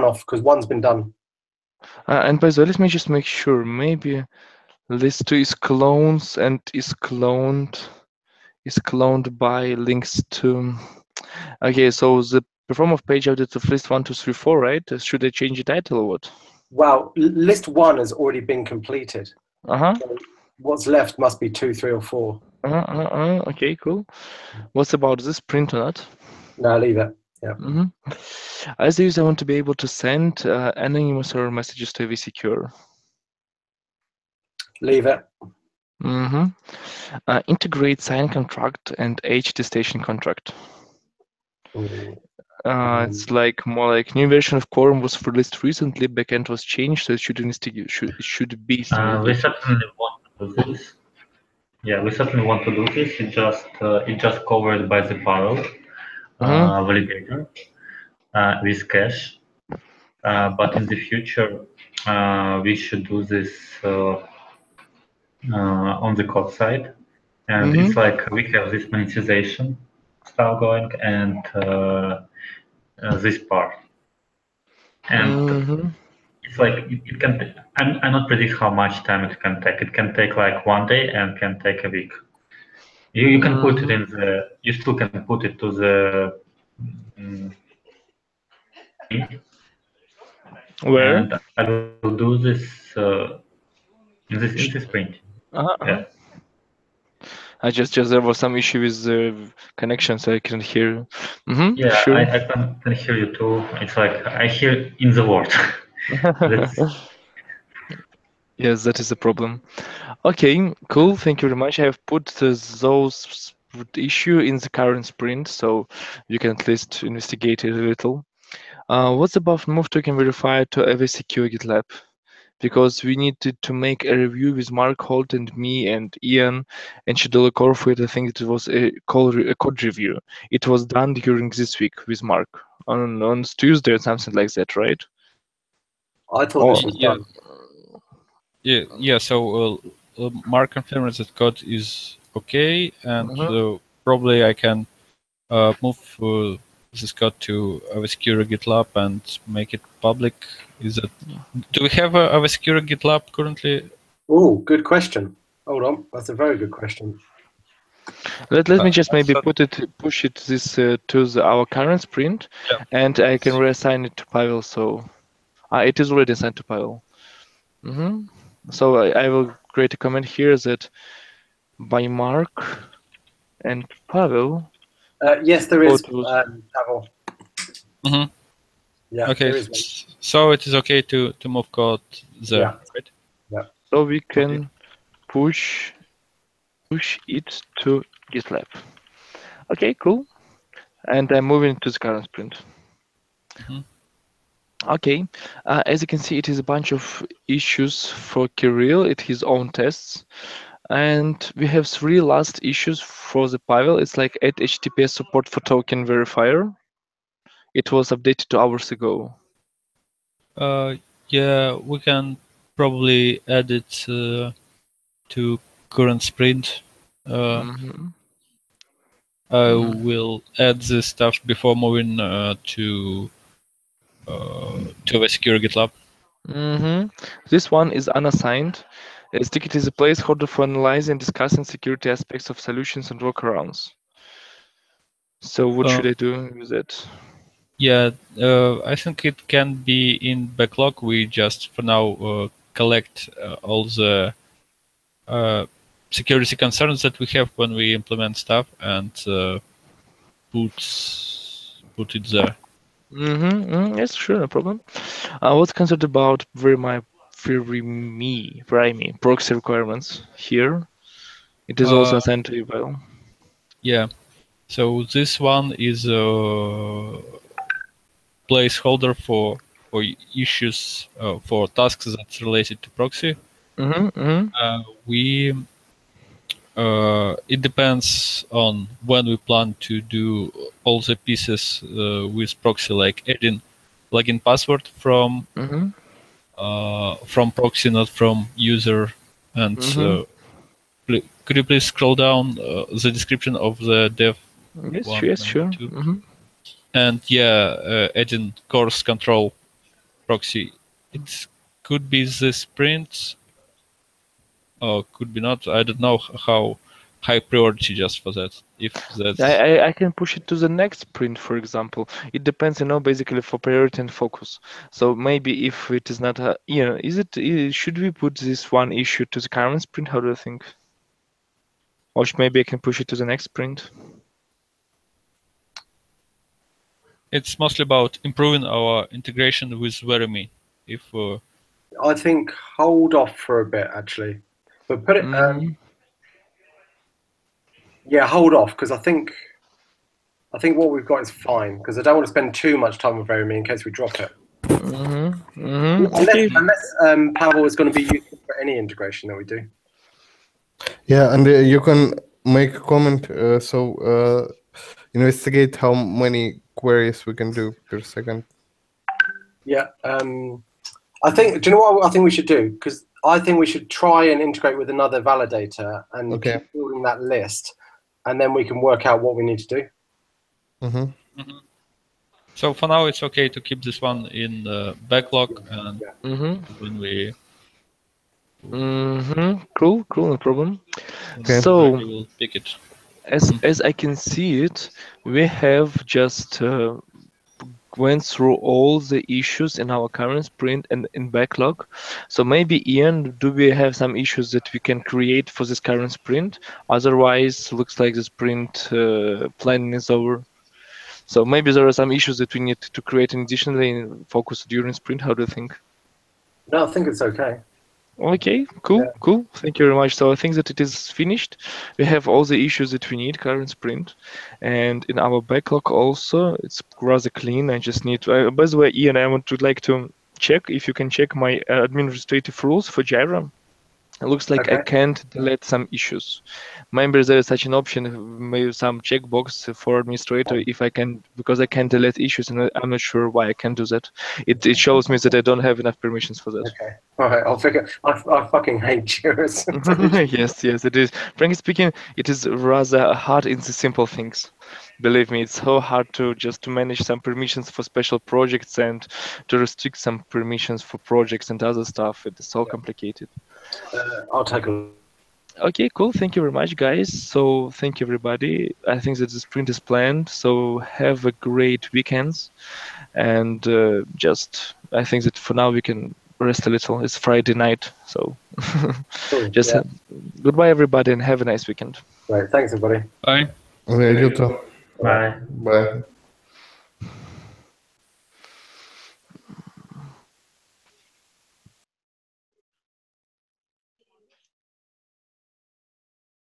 off because one's been done. And by the way, let me just make sure. Maybe list 2 is clones and is cloned by links to. Okay, so the perform of page audit of list 1, 2, 3, 4, right? Should I change the title or what? Well, list 1 has already been completed. So what's left must be 2, 3, or 4. Okay, cool. What's about this print or not? No, leave it. Yeah. As the user, I want to be able to send anonymous error messages to AV Secure. Leave it. Integrate sign contract and age attestation contract. It's like more like new version of Quorum was released recently. Backend was changed, so it should investigate. It should be. We certainly want to do this. Yeah, we certainly want to do this. It just covered by the Pavel validator with cache. But in the future, we should do this on the code side. And it's like we have this monetization stuff going and this part. And it's like it can. I'm not predict how much time it can take. It can take like 1 day and can take a week. You can put it in the. You still can put it to the. Where? And I will do this in this sprint. Yeah. I just there was some issue with the connection, so I couldn't hear you. Yeah, sure. I can hear you too. It's like I hear in the word. Yes, that is a problem. Okay, cool. Thank you very much. I have put those issue in the current sprint, so you can at least investigate it a little. What's about move token verifier to AV Secure GitLab? Because we needed to make a review with Mark Holt and me and Ian and Shadula Corfit. I think it was a code review. It was done during this week with Mark on Tuesday or something like that, right? I thought this was done. Yeah. So Mark confirmed that code is okay, and probably I can move this code to AVSecure GitLab and make it public. Do we have a AVSecure GitLab currently? Oh, good question. Hold on, that's a very good question. Let me just maybe push it to our current sprint, and I can reassign it to Pavel. So it is already assigned to Pavel. So I will create a comment here that by Mark and Pavel. Yes, there is, Pavel. Yeah. Okay. So it is okay to move code there, right? Yeah. So we can push it to GitLab. Okay, cool. And I'm moving to the current sprint. Okay. As you can see, it is a bunch of issues for Kirill. It his own tests. And we have 3 last issues for the Pavel. It's like add HTTPS support for token verifier. It was updated 2 hours ago. Yeah, we can probably add it to current sprint. I will add this stuff before moving to AVSecure GitLab. This one is unassigned. As ticket is a placeholder for analyzing and discussing security aspects of solutions and workarounds. So what should I do with it? Yeah, I think it can be in backlog. We just, for now, collect all the security concerns that we have when we implement stuff and put it there. Yes, sure, no problem. What's concerned about Verime proxy requirements here? It is also assigned to you, Pavel. Yeah. So this one is a placeholder for issues for tasks that's related to proxy. It depends on when we plan to do all the pieces with proxy, like adding login password from proxy, not from user. And could you please scroll down the description of the dev? Yes, sure. And adding course control proxy. It could be the sprint, or could be not. I don't know how high priority just for that. If that's I can push it to the next sprint, for example. It depends, basically for priority and focus. So maybe if it is not, should we put this one issue to the current sprint? How do you think? Or maybe I can push it to the next sprint. It's mostly about improving our integration with Verime. I think hold off for a bit, actually, but put it. Yeah, hold off, because I think what we've got is fine, because I don't want to spend too much time with Verimi in case we drop it. Unless Pavel is going to be useful for any integration that we do. Yeah, and you can make a comment. Investigate how many queries we can do per second. Yeah. I think. Do you know what I think we should do? Because I think we should try and integrate with another validator and keep building that list, and then we can work out what we need to do. So for now, it's okay to keep this one in the backlog, and when we. Cool, no problem. Okay. So we will pick it. As I can see it, we have just went through all the issues in our current sprint and in backlog. So maybe, Ian, do we have some issues that we can create for this current sprint? Otherwise, looks like the sprint planning is over. So maybe there are some issues that we need to create additionally in focus during sprint. How do you think? No, I think it's okay. Okay, cool. Thank you very much. So I think that it is finished. We have all the issues that we need current sprint, and in our backlog also it's rather clean. I just need to. By the way, Ian, I would like to check if you can check my administrative rules for Jira. It looks like I can't delete some issues. Maybe there is such an option, maybe some checkbox for administrator if I can, because I can't delete issues, and I'm not sure why I can't do that. It shows me that I don't have enough permissions for that. Okay, all right, I'll figure. I fucking hate Jira. Yes, it is. Frankly speaking, it is rather hard in the simple things. Believe me, it's so hard to manage some permissions for special projects and to restrict some permissions for projects and other stuff. It is so complicated. I'll take a look. Okay, cool. Thank you very much, guys. So thank you, everybody. I think that the sprint is planned. So have a great weekend. And I think that for now we can rest a little. It's Friday night. So Cool, goodbye, everybody, and have a nice weekend. Right. Thanks, everybody. Bye. Okay, you too. Bye. Bye.